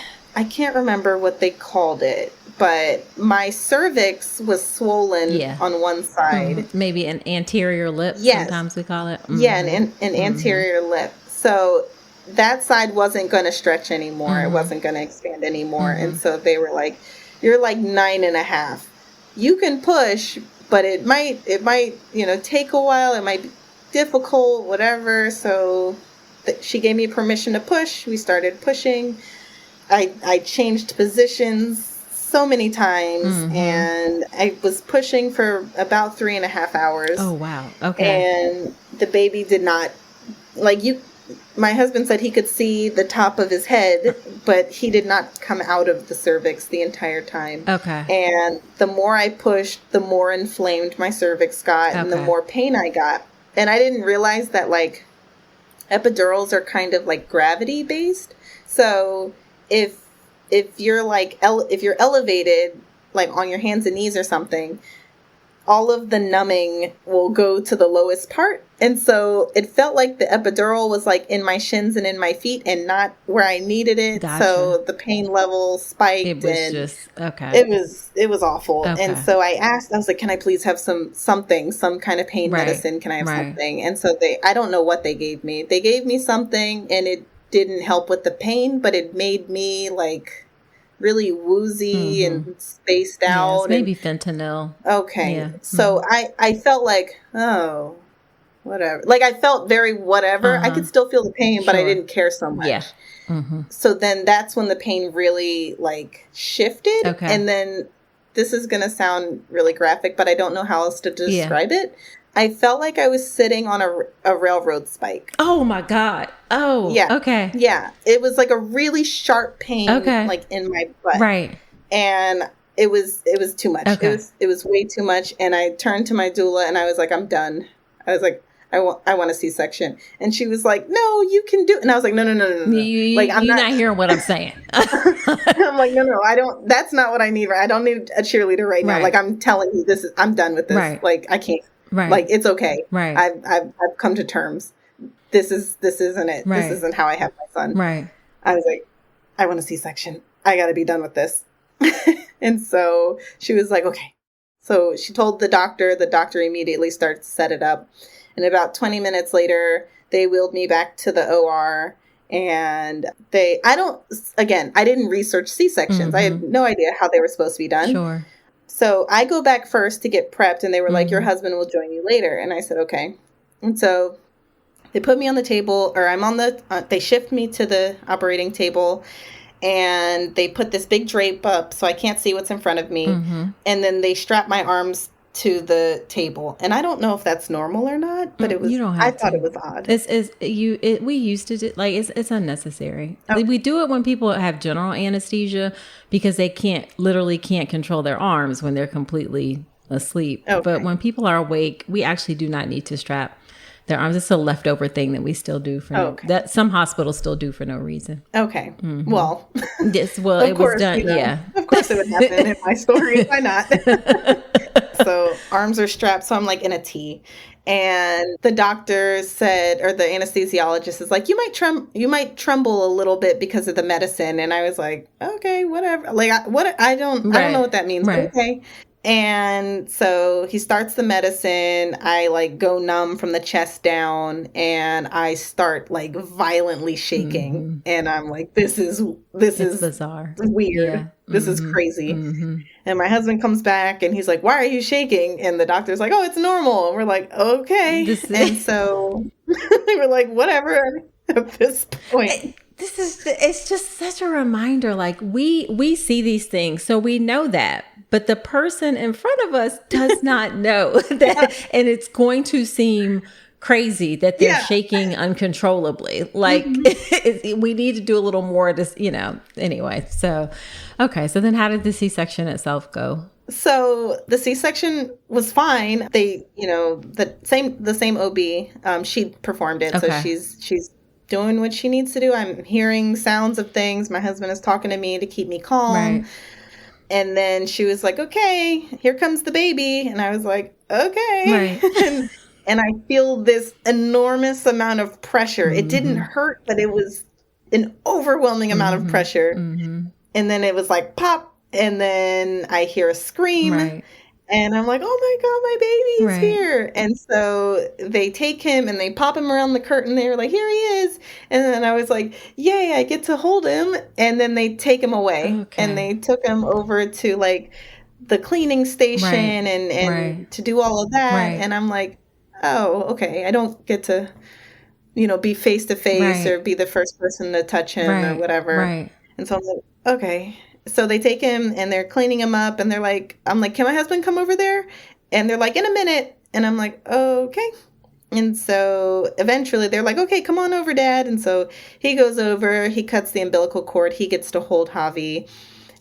can't remember what they called it, but my cervix was swollen on one side. Maybe an anterior lip, sometimes we call it. Yeah, an anterior lip. So that side wasn't going to stretch anymore. It wasn't going to expand anymore. And so they were like, you're like 9.5. You can push, but it might, you know, take a while. It might be difficult, whatever. So she gave me permission to push. We started pushing. I changed positions so many times, and I was pushing for about 3.5 hours. Oh, wow. Okay. And the baby did not, my husband said he could see the top of his head, but he did not come out of the cervix the entire time. Okay. And the more I pushed, the more inflamed my cervix got, and the more pain I got. And I didn't realize that, like, epidurals are kind of like gravity based. So if you're like, if you're elevated, like on your hands and knees or something, all of the numbing will go to the lowest part. And so it felt like the epidural was like in my shins and in my feet and not where I needed it. Gotcha. So the pain level spiked. It was just, okay. It was awful. Okay. And so I was like, can I please have some kind of pain medicine? Can I have something? And so I don't know what they gave me. They gave me something, and it didn't help with the pain, but it made me like really woozy and spaced out. Yes, maybe fentanyl. Okay. Yeah. So I felt like, oh, whatever. Like, I felt very whatever. I could still feel the pain, but I didn't care so much. Yeah. So then that's when the pain really, like, shifted. Okay. And then this is going to sound really graphic, but I don't know how else to describe it. I felt like I was sitting on a railroad spike. Oh, my God. Oh, yeah. Okay. Yeah. It was like a really sharp pain, like in my butt. Right. And it was too much. Okay. It was way too much. And I turned to my doula and I was like, I'm done. I was like, I want a C-section. And she was like, no, you can do it. And I was like, no. Like, you're not hearing what I'm saying. I'm like, no, I don't. That's not what I need. I don't need a cheerleader right now. Like, I'm telling you, I'm done with this. Right. Like, I can't. Right. Like, it's okay. Right. I've come to terms. This isn't it. Right. This isn't how I have my son. Right. I was like, I want a C-section. I got to be done with this. And so she was like, okay. So she told the doctor immediately started to set it up. And about 20 minutes later, they wheeled me back to the OR. And I didn't research C-sections. I had no idea how they were supposed to be done. Sure. So I go back first to get prepped, and they were like, your husband will join you later. And I said, okay. And so they put me on the table, or they shift me to the operating table, and they put this big drape up so I can't see what's in front of me. And then they strap my arms to the table. And I don't know if that's normal or not, but it was, I thought it was odd. We used to do, like, it's unnecessary. Okay. We do it when people have general anesthesia because they can't control their arms when they're completely asleep. Okay. But when people are awake, we actually do not need to strap their arms. It's a leftover thing that we still do that some hospitals still do for no reason. Okay. Well, yes. Well, it was done. Yeah. Of course it would happen in my story. Why not? So arms are strapped. So I'm like in a T. And the doctor said, or the anesthesiologist is like, you might tremble a little bit because of the medicine. And I was like, okay, whatever. Like, I don't know what that means. But okay. And so he starts the medicine. I like go numb from the chest down, and I start like violently shaking. And I'm like, this is bizarre. Weird. Yeah. This is crazy. And my husband comes back and he's like, why are you shaking? And the doctor's like, oh, it's normal. And we're like, okay. And so we're like, whatever at this point. It's just such a reminder. Like we see these things, so we know that. But the person in front of us does not know that. And it's going to seem crazy that they're shaking uncontrollably. Like we need to do a little more to, anyway. So, okay. So then how did the C-section itself go? So the C-section was fine. They, the same OB, she performed it. Okay. So she's doing what she needs to do. I'm hearing sounds of things. My husband is talking to me to keep me calm. Right. And then she was like, okay, here comes the baby. And I was like, okay. Right. and I feel this enormous amount of pressure. It didn't hurt, but it was an overwhelming amount of pressure. And then it was like pop. And then I hear a scream. Right. And I'm like, oh my God, my baby's here. And so they take him and they pop him around the curtain. They were like, here he is. And then I was like, yay, I get to hold him. And then they take him away. Okay. And they took him over to like the cleaning station and to do all of that. Right. And I'm like, oh, okay. I don't get to, be face to face or be the first person to touch him or whatever. Right. And so I'm like, okay. So they take him and they're cleaning him up and I'm like, can my husband come over there? And they're like, in a minute. And I'm like, okay. And so eventually they're like, okay, come on over, Dad. And so he goes over, he cuts the umbilical cord. He gets to hold Javi.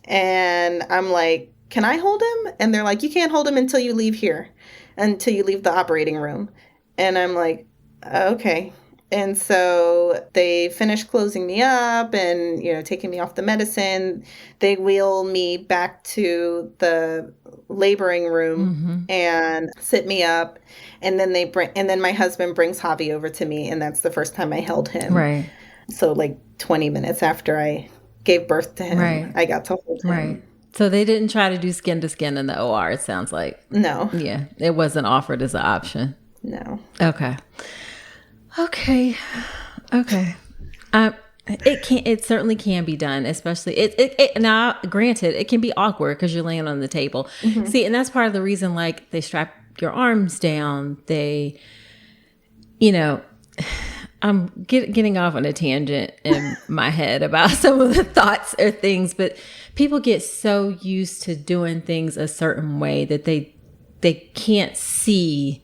And I'm like, can I hold him? And they're like, you can't hold him until you leave here, until you leave the operating room. And I'm like, okay. And so they finish closing me up and, taking me off the medicine. They wheel me back to the laboring room and sit me up. And then my husband brings Javi over to me. And that's the first time I held him. Right. So like 20 minutes after I gave birth to him, I got to hold him. Right. So they didn't try to do skin to skin in the OR, it sounds like. No. Yeah. It wasn't offered as an option. No. Okay. It certainly can be done, especially now granted, it can be awkward because you're laying on the table. See, and that's part of the reason, like they strap your arms down. They, I'm getting off on a tangent in my head about some of the thoughts or things, but people get so used to doing things a certain way that they can't see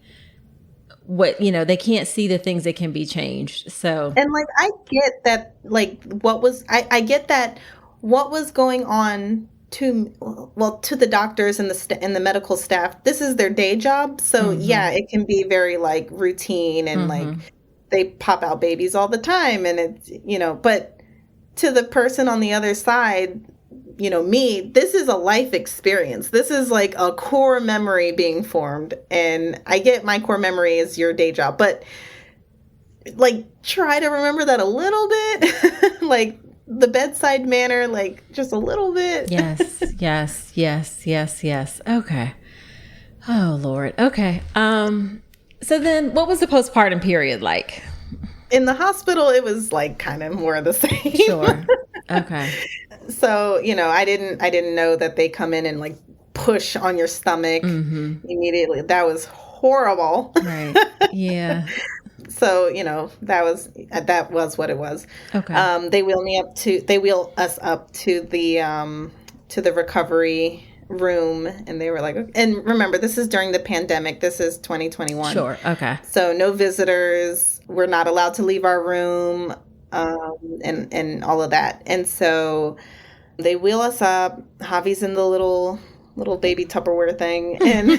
they can't see the things that can be changed. So, and like, I get that, like I get that what was going on to the doctors and the medical staff, this is their day job. So yeah, it can be very like routine and like they pop out babies all the time. And it's, but to the person on the other side, me, this is a life experience. This is like a core memory being formed. And I get my core memory is your day job, but like try to remember that a little bit, like the bedside manner, like just a little bit. Yes. Okay. Oh, Lord. Okay. So then what was the postpartum period like? In the hospital, it was like kind of more of the same. Sure. Okay. So, I didn't know that they come in and like push on your stomach immediately. That was horrible. Right. Yeah. So, that was what it was. Okay. They wheel us up to the recovery room, and they were like, and remember, this is during the pandemic. This is 2021. Sure. Okay. So no visitors. We're not allowed to leave our room, and all of that. And so they wheel us up. Javi's in the little baby Tupperware thing, and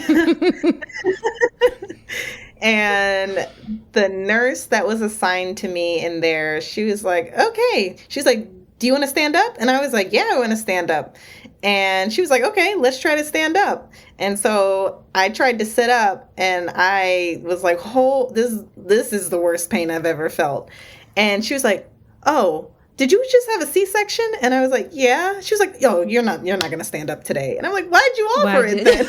and the nurse that was assigned to me in there, she was like, okay. She's like, do you want to stand up? And I was like, yeah, I want to stand up. And she was like, okay, let's try to stand up. And so I tried to sit up, and I was like, oh, this is the worst pain I've ever felt. And she was like, oh, did you just have a C-section? And I was like, yeah. She was like, oh, you're not going to stand up today. And I'm like, why'd you offer it then?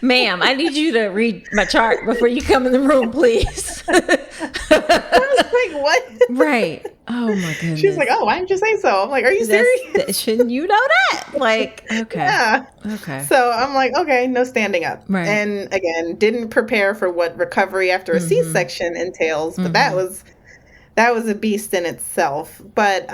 Ma'am, I need you to read my chart before you come in the room, please. I was like, what? Right. Oh my goodness. She was like, oh, why didn't you say so? I'm like, are you serious? Shouldn't you know that? Like, okay. Yeah. Okay. So I'm like, okay, no standing up. Right. And again, didn't prepare for what recovery after a C-section entails, but that was a beast in itself. But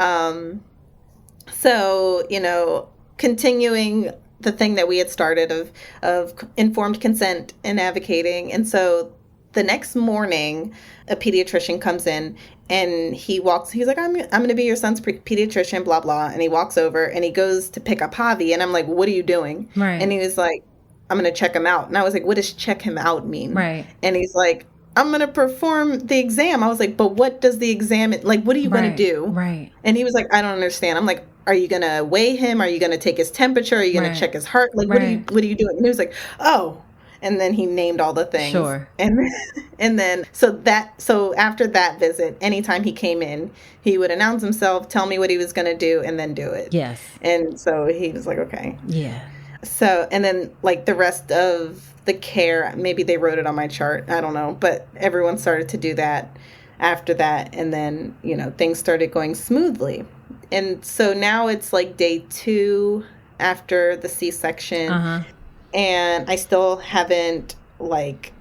so, continuing the thing that we had started of informed consent and advocating. And so the next morning, a pediatrician comes in, and he's like, I'm going to be your son's pediatrician, blah, blah. And he walks over and he goes to pick up Javi. And I'm like, what are you doing? Right. And he was like, I'm going to check him out. And I was like, what does check him out mean? Right. And he's like, I'm going to perform the exam. I was like, but what does the exam, like, what are you going to do? Right. And he was like, I don't understand. I'm like, are you going to weigh him? Are you going to take his temperature? Are you going to check his heart? Like, what are you doing? And he was like, oh. And then he named all the things. Sure. And then so after that visit, anytime he came in, he would announce himself, tell me what he was going to do, and then do it. Yes. And so he was like, okay. Yeah. So, and then like the rest of the care, maybe they wrote it on my chart, I don't know, but everyone started to do that after that. And then, things started going smoothly. And so now it's like day 2 after the C-section. Uh-huh. And I still haven't like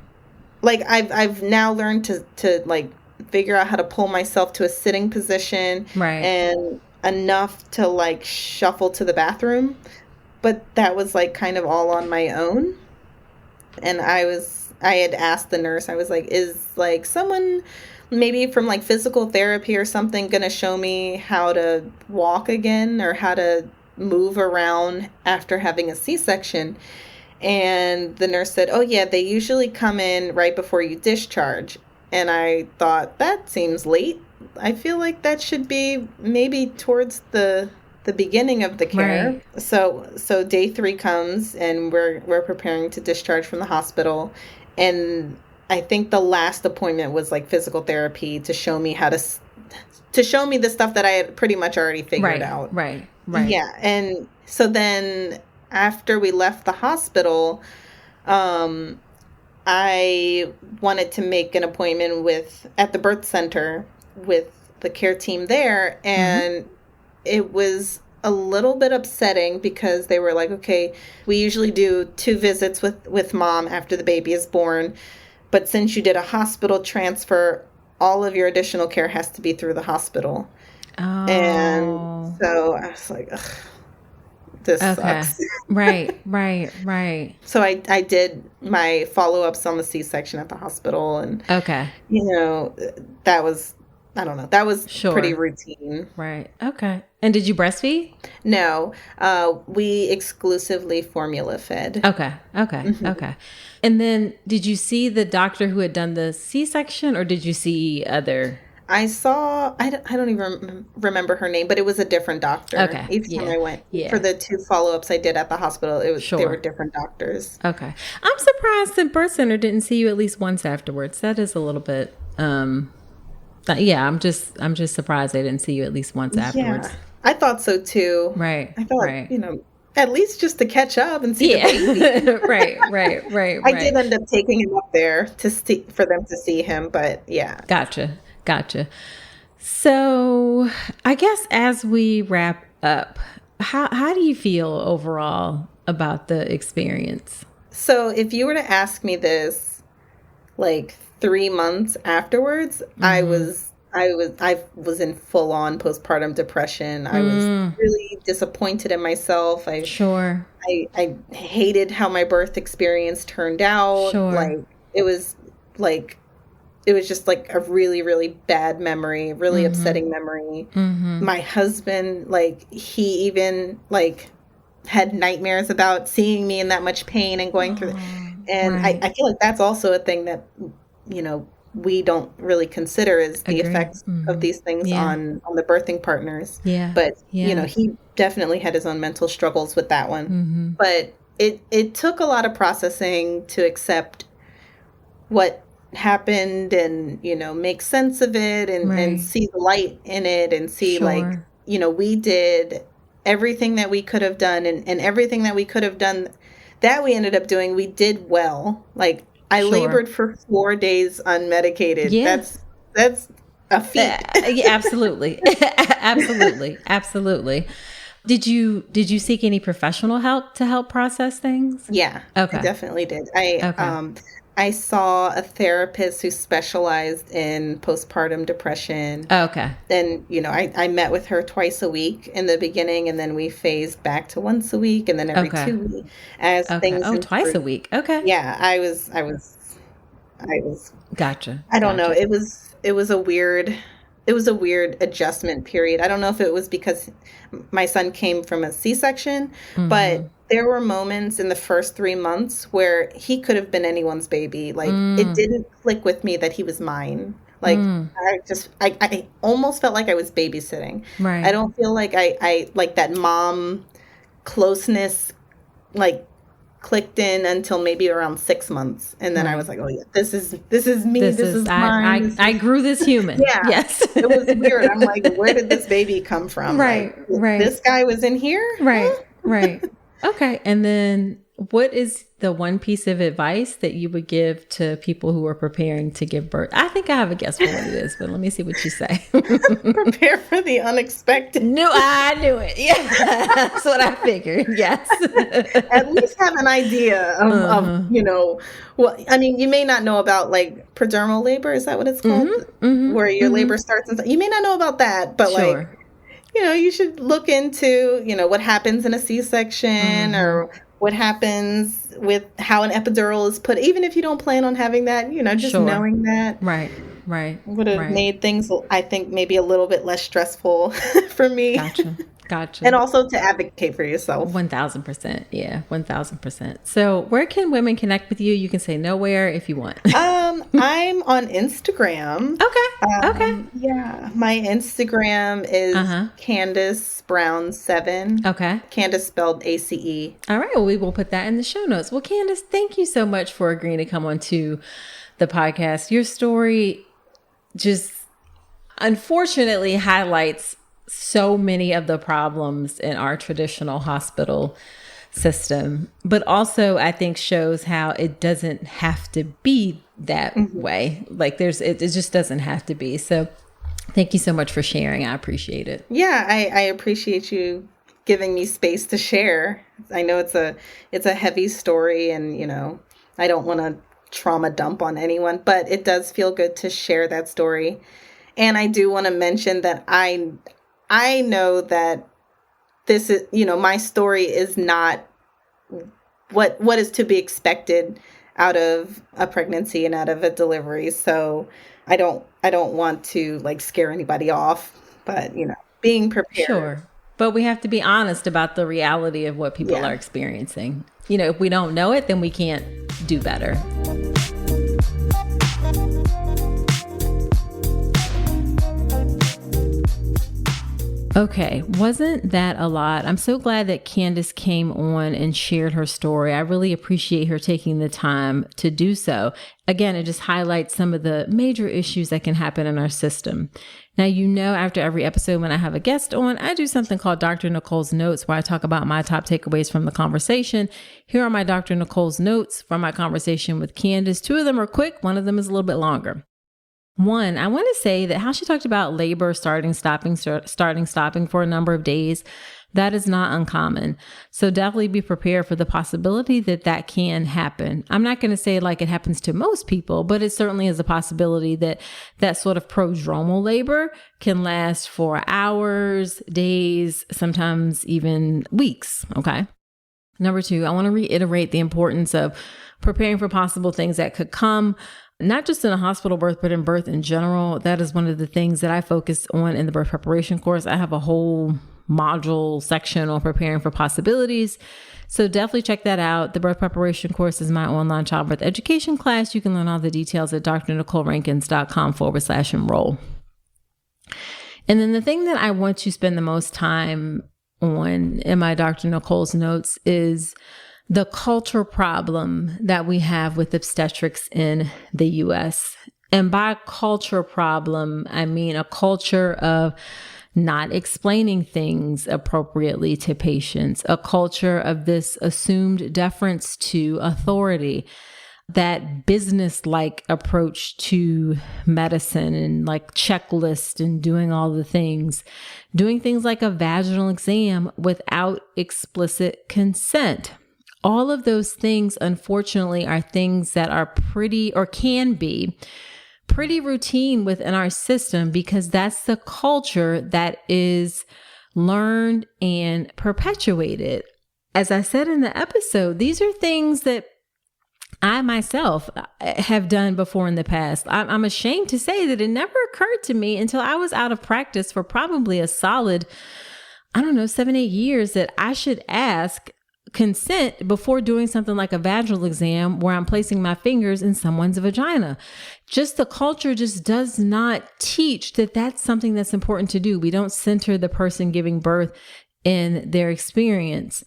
I've now learned to like figure out how to pull myself to a sitting position, right, and enough to like shuffle to the bathroom, but that was like kind of all on my own. And I had asked the nurse, I was like, is like someone maybe from like physical therapy or something gonna show me how to walk again or how to move around after having a C-section? And the nurse said, oh, yeah, they usually come in right before you discharge. And I thought, that seems late. I feel like that should be maybe towards the beginning of the care. Right. So day 3 comes, and we're preparing to discharge from the hospital. And I think the last appointment was like physical therapy to show me how to show me the stuff that I had pretty much already figured out. Right. Yeah. And so then after we left the hospital, I wanted to make an appointment at the birth center with the care team there. And it was a little bit upsetting because they were like, okay, we usually do 2 visits with mom after the baby is born. But since you did a hospital transfer, all of your additional care has to be through the hospital. Oh. And so I was like, ugh. This sucks. Right. So I did my follow-ups on the C-section at the hospital, and that was, I don't know, that was pretty routine. Right. Okay. And did you breastfeed? No, we exclusively formula fed. Okay. Okay. And then did you see the doctor who had done the C-section, or did you see other? I don't even remember her name, but it was a different doctor. Okay. Each time I went for the 2 follow-ups I did at the hospital, they were different doctors. Okay. I'm surprised the birth center didn't see you at least once afterwards. That is a little bit, I'm just surprised they didn't see you at least once afterwards. Yeah. I thought so too. Right. I thought, at least just to catch up and see the baby. Right. I did end up taking him up there for them to see him, but yeah. Gotcha. So I guess as we wrap up, how do you feel overall about the experience? So if you were to ask me this like 3 months afterwards, I was in full on postpartum depression. I was really disappointed in myself. I hated how my birth experience turned out. Like it was just like a really, really bad memory, really upsetting memory. My husband, like, he even like had nightmares about seeing me in that much pain and going through. And I feel like that's also a thing that, we don't really consider is the Agree. effects of these things Yeah. on the birthing partners. Yeah. But, Yeah. he definitely had his own mental struggles with that one. Mm-hmm. But it took a lot of processing to accept what happened and, make sense of it and Right. see the light in it and see Sure. we did everything that we could have done and everything that we could have done that we ended up doing, we did well. Like, I Sure. labored for 4 days unmedicated. Yeah. That's a feat. Yeah, absolutely. Absolutely. Did you seek any professional help to help process things? Yeah, Okay. I definitely did. Okay. I saw a therapist who specialized in postpartum depression. Okay. And, I met with her twice a week in the beginning, and then we phased back to once a week and then every Okay. 2 weeks as things Oh, twice a improved. week. Okay. Yeah, I was Gotcha. I don't know. It was a weird adjustment period. I don't know if it was because my son came from a C-section, but there were moments in the first 3 months where he could have been anyone's baby. Like, it didn't click with me that he was mine. Like, I almost felt like I was babysitting. Right. I don't feel like I like that mom closeness, like, clicked in until maybe around 6 months. And then I was like, oh yeah, this is me. This is mine. I grew this human. Yeah. Yes. It was weird. I'm like, where did this baby come from? Right. Like, Right. This guy was in here? Right. Huh? Right. Okay. And then what is the one piece of advice that you would give to people who are preparing to give birth? I think I have a guess for what it is, but let me see what you say. Prepare for the unexpected. No, I knew it. Yeah. That's what I figured. Yes. At least have an idea of well, I mean, you may not know about like prodromal labor. Is that what it's called? Where your labor starts and stuff. You may not know about that, but Sure. you should look into, what happens in a C-section or what happens with how an epidural is put, even if you don't plan on having that, just Sure. knowing that. Right. Would have made things, I think, maybe a little bit less stressful for me. Gotcha. And also to advocate for yourself. 1000%. Yeah. 1000%. So where can women connect with you? You can say nowhere if you want. I'm on Instagram. Okay. Yeah. My Instagram is Candace Brown 7. Okay. Candace spelled ACE. All right. Well, we will put that in the show notes. Well, Candace, thank you so much for agreeing to come on to the podcast. Your story just unfortunately highlights so many of the problems in our traditional hospital system, but also I think shows how it doesn't have to be that way. Like it just doesn't have to be. So thank you so much for sharing. I appreciate it. Yeah, I appreciate you giving me space to share. I know it's a heavy story and, I don't want to trauma dump on anyone, but it does feel good to share that story. And I do want to mention that I know that this is, my story is not what is to be expected out of a pregnancy and out of a delivery. So I don't want to like scare anybody off, but being prepared. Sure. But we have to be honest about the reality of what people are experiencing. If we don't know it, then we can't do better. Okay, wasn't that a lot? I'm so glad that Candace came on and shared her story. I really appreciate her taking the time to do so. Again, it just highlights some of the major issues that can happen in our system. Now, after every episode when I have a guest on, I do something called Dr. Nicole's Notes, where I talk about my top takeaways from the conversation. Here are my Dr. Nicole's notes from my conversation with Candace. 2 of them are quick. 1 of them is a little bit longer. 1, I want to say that how she talked about labor starting, stopping for a number of days, that is not uncommon. So definitely be prepared for the possibility that can happen. I'm not going to say like it happens to most people, but it certainly is a possibility that sort of prodromal labor can last for hours, days, sometimes even weeks. Okay. Number 2, I want to reiterate the importance of preparing for possible things that could come, not just in a hospital birth, but in birth in general. That is one of the things that I focus on in the birth preparation course. I have a whole module section on preparing for possibilities. So definitely check that out. The birth preparation course is my online childbirth education class. You can learn all the details at drnicolerankins.com/enroll. And then the thing that I want to spend the most time on in my Dr. Nicole's notes is the culture problem that we have with obstetrics in the US. And by culture problem, I mean a culture of not explaining things appropriately to patients, a culture of this assumed deference to authority, that business-like approach to medicine and like checklist and doing all the things, doing things like a vaginal exam without explicit consent. All of those things, unfortunately, are things that are pretty, or can be pretty routine within our system, because that's the culture that is learned and perpetuated. As I said in the episode, these are things that I myself have done before in the past. I'm ashamed to say that it never occurred to me until I was out of practice for probably a solid, 7-8 years, that I should ask consent before doing something like a vaginal exam where I'm placing my fingers in someone's vagina. Just the culture just does not teach that that's something that's important to do. We don't center the person giving birth in their experience.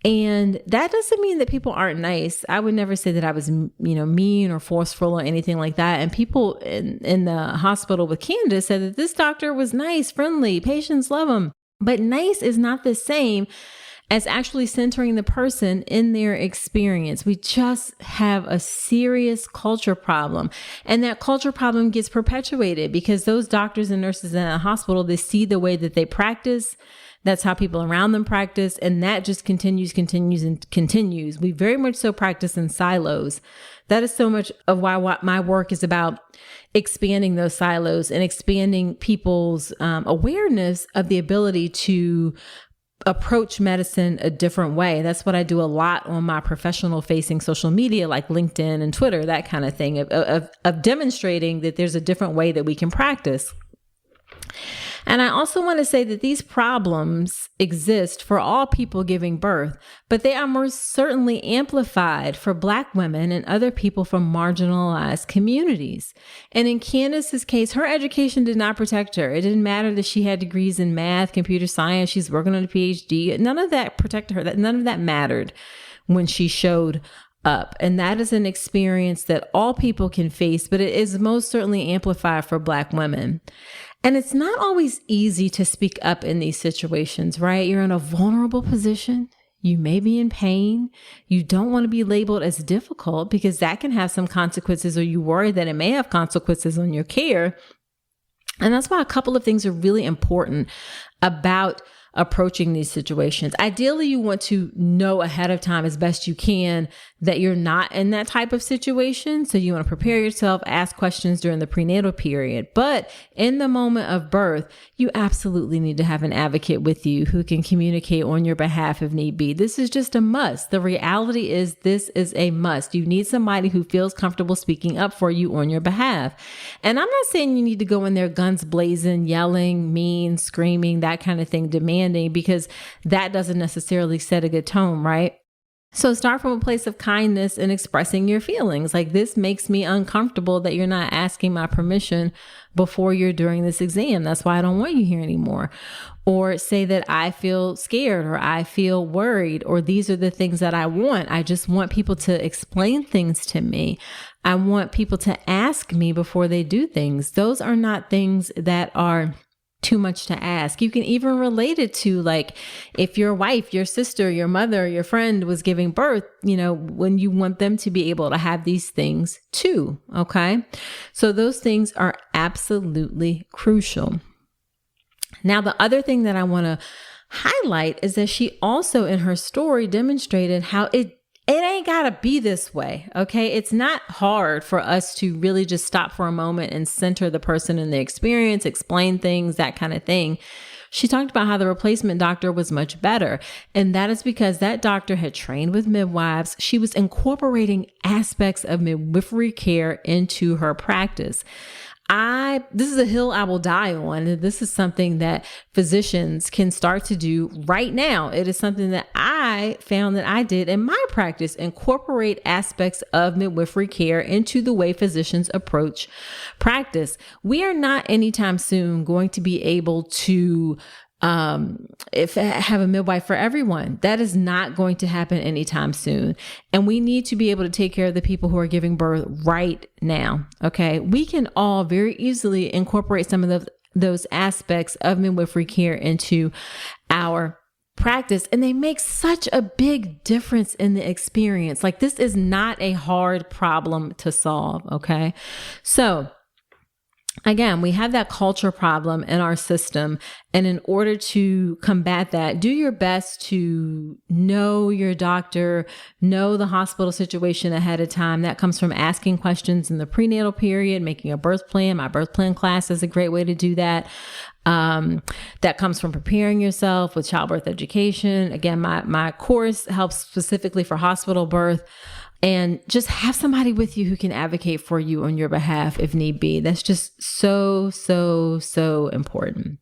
And that doesn't mean that people aren't nice. I would never say that I was, mean or forceful or anything like that. And people in the hospital with Candace said that this doctor was nice, friendly, patients love him. But nice is not the same as actually centering the person in their experience. We just have a serious culture problem. And that culture problem gets perpetuated because those doctors and nurses in a hospital, they see the way that they practice. That's how people around them practice. And that just continues. We very much so practice in silos. That is so much of why my work is about expanding those silos and expanding people's awareness of the ability to approach medicine a different way. That's what I do a lot on my professional facing social media, like LinkedIn and Twitter, that kind of thing, of demonstrating that there's a different way that we can practice. And I also want to say that these problems exist for all people giving birth, but they are most certainly amplified for Black women and other people from marginalized communities. And in Candace's case, her education did not protect her. It didn't matter that she had degrees in math, computer science, she's working on a PhD. None of that protected her. None of that mattered when she showed up. And that is an experience that all people can face, but it is most certainly amplified for Black women. And it's not always easy to speak up in these situations, right? You're in a vulnerable position. You may be in pain. You don't want to be labeled as difficult because that can have some consequences, or you worry that it may have consequences on your care. And that's why a couple of things are really important about approaching these situations. Ideally, you want to know ahead of time as best you can that you're not in that type of situation. So you want to prepare yourself, ask questions during the prenatal period. But in the moment of birth, you absolutely need to have an advocate with you who can communicate on your behalf if need be. This is just a must. The reality is this is a must. You need somebody who feels comfortable speaking up for you on your behalf. And I'm not saying you need to go in there guns blazing, yelling, mean, screaming, that kind of thing, demanding, because that doesn't necessarily set a good tone, right? So start from a place of kindness and expressing your feelings. Like, this makes me uncomfortable that you're not asking my permission before you're doing this exam. That's why I don't want you here anymore. Or say that I feel scared, or I feel worried, or these are the things that I want. I just want people to explain things to me. I want people to ask me before they do things. Those are not things that are too much to ask. You can even relate it to, like, if your wife, your sister, your mother, your friend was giving birth, when you want them to be able to have these things too. Okay. So those things are absolutely crucial. Now, the other thing that I want to highlight is that she also in her story demonstrated how it ain't gotta be this way, okay? It's not hard for us to really just stop for a moment and center the person in the experience, explain things, that kind of thing. She talked about how the replacement doctor was much better. And that is because that doctor had trained with midwives. She was incorporating aspects of midwifery care into her practice. this is a hill I will die on. This is something that physicians can start to do right now. It is something that I found that I did in my practice, incorporate aspects of midwifery care into the way physicians approach practice. We are not anytime soon going to be able to have a midwife for everyone. That is not going to happen anytime soon. And we need to be able to take care of the people who are giving birth right now. Okay. We can all very easily incorporate some of those aspects of midwifery care into our practice, and they make such a big difference in the experience. Like, this is not a hard problem to solve. Okay. So again, we have that culture problem in our system. And in order to combat that, do your best to know your doctor, know the hospital situation ahead of time. That comes from asking questions in the prenatal period, making a birth plan. My birth plan class is a great way to do that. That comes from preparing yourself with childbirth education. Again, my course helps specifically for hospital birth. And just have somebody with you who can advocate for you on your behalf if need be. That's just so, so, so important.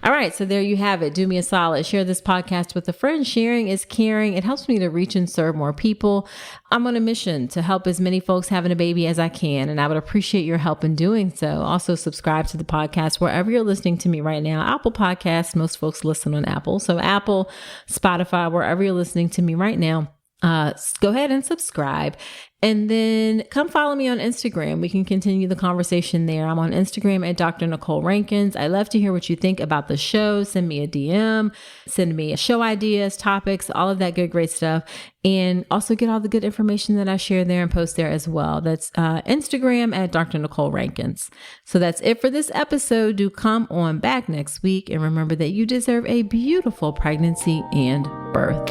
All right. So there you have it. Do me a solid. Share this podcast with a friend. Sharing is caring. It helps me to reach and serve more people. I'm on a mission to help as many folks having a baby as I can. And I would appreciate your help in doing so. Also subscribe to the podcast wherever you're listening to me right now. Apple Podcasts. Most folks listen on Apple. So Apple, Spotify, wherever you're listening to me right now. Go ahead and subscribe, and then come follow me on Instagram. We can continue the conversation there. I'm on Instagram at Dr. Nicole Rankins. I love to hear what you think about the show. Send me a DM, send me show ideas, topics, all of that good, great stuff. And also get all the good information that I share there and post there as well. That's Instagram at Dr. Nicole Rankins. So that's it for this episode. Do come on back next week. And remember that you deserve a beautiful pregnancy and birth.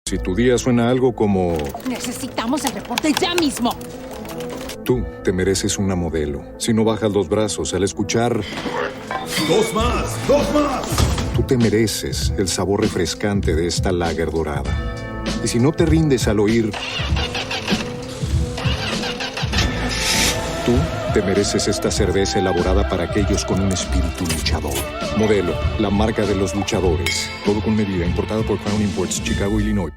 Si tu día suena algo como... Necesitamos el reporte ya mismo. Tú te mereces una modelo. Si no bajas los brazos al escuchar... ¡Dos más! ¡Dos más! Tú te mereces el sabor refrescante de esta lager dorada. Y si no te rindes al oír... Tú te mereces esta cerveza elaborada para aquellos con un espíritu luchador. Modelo, la marca de los luchadores. Todo con medida, importada por Crown Imports, Chicago, Illinois.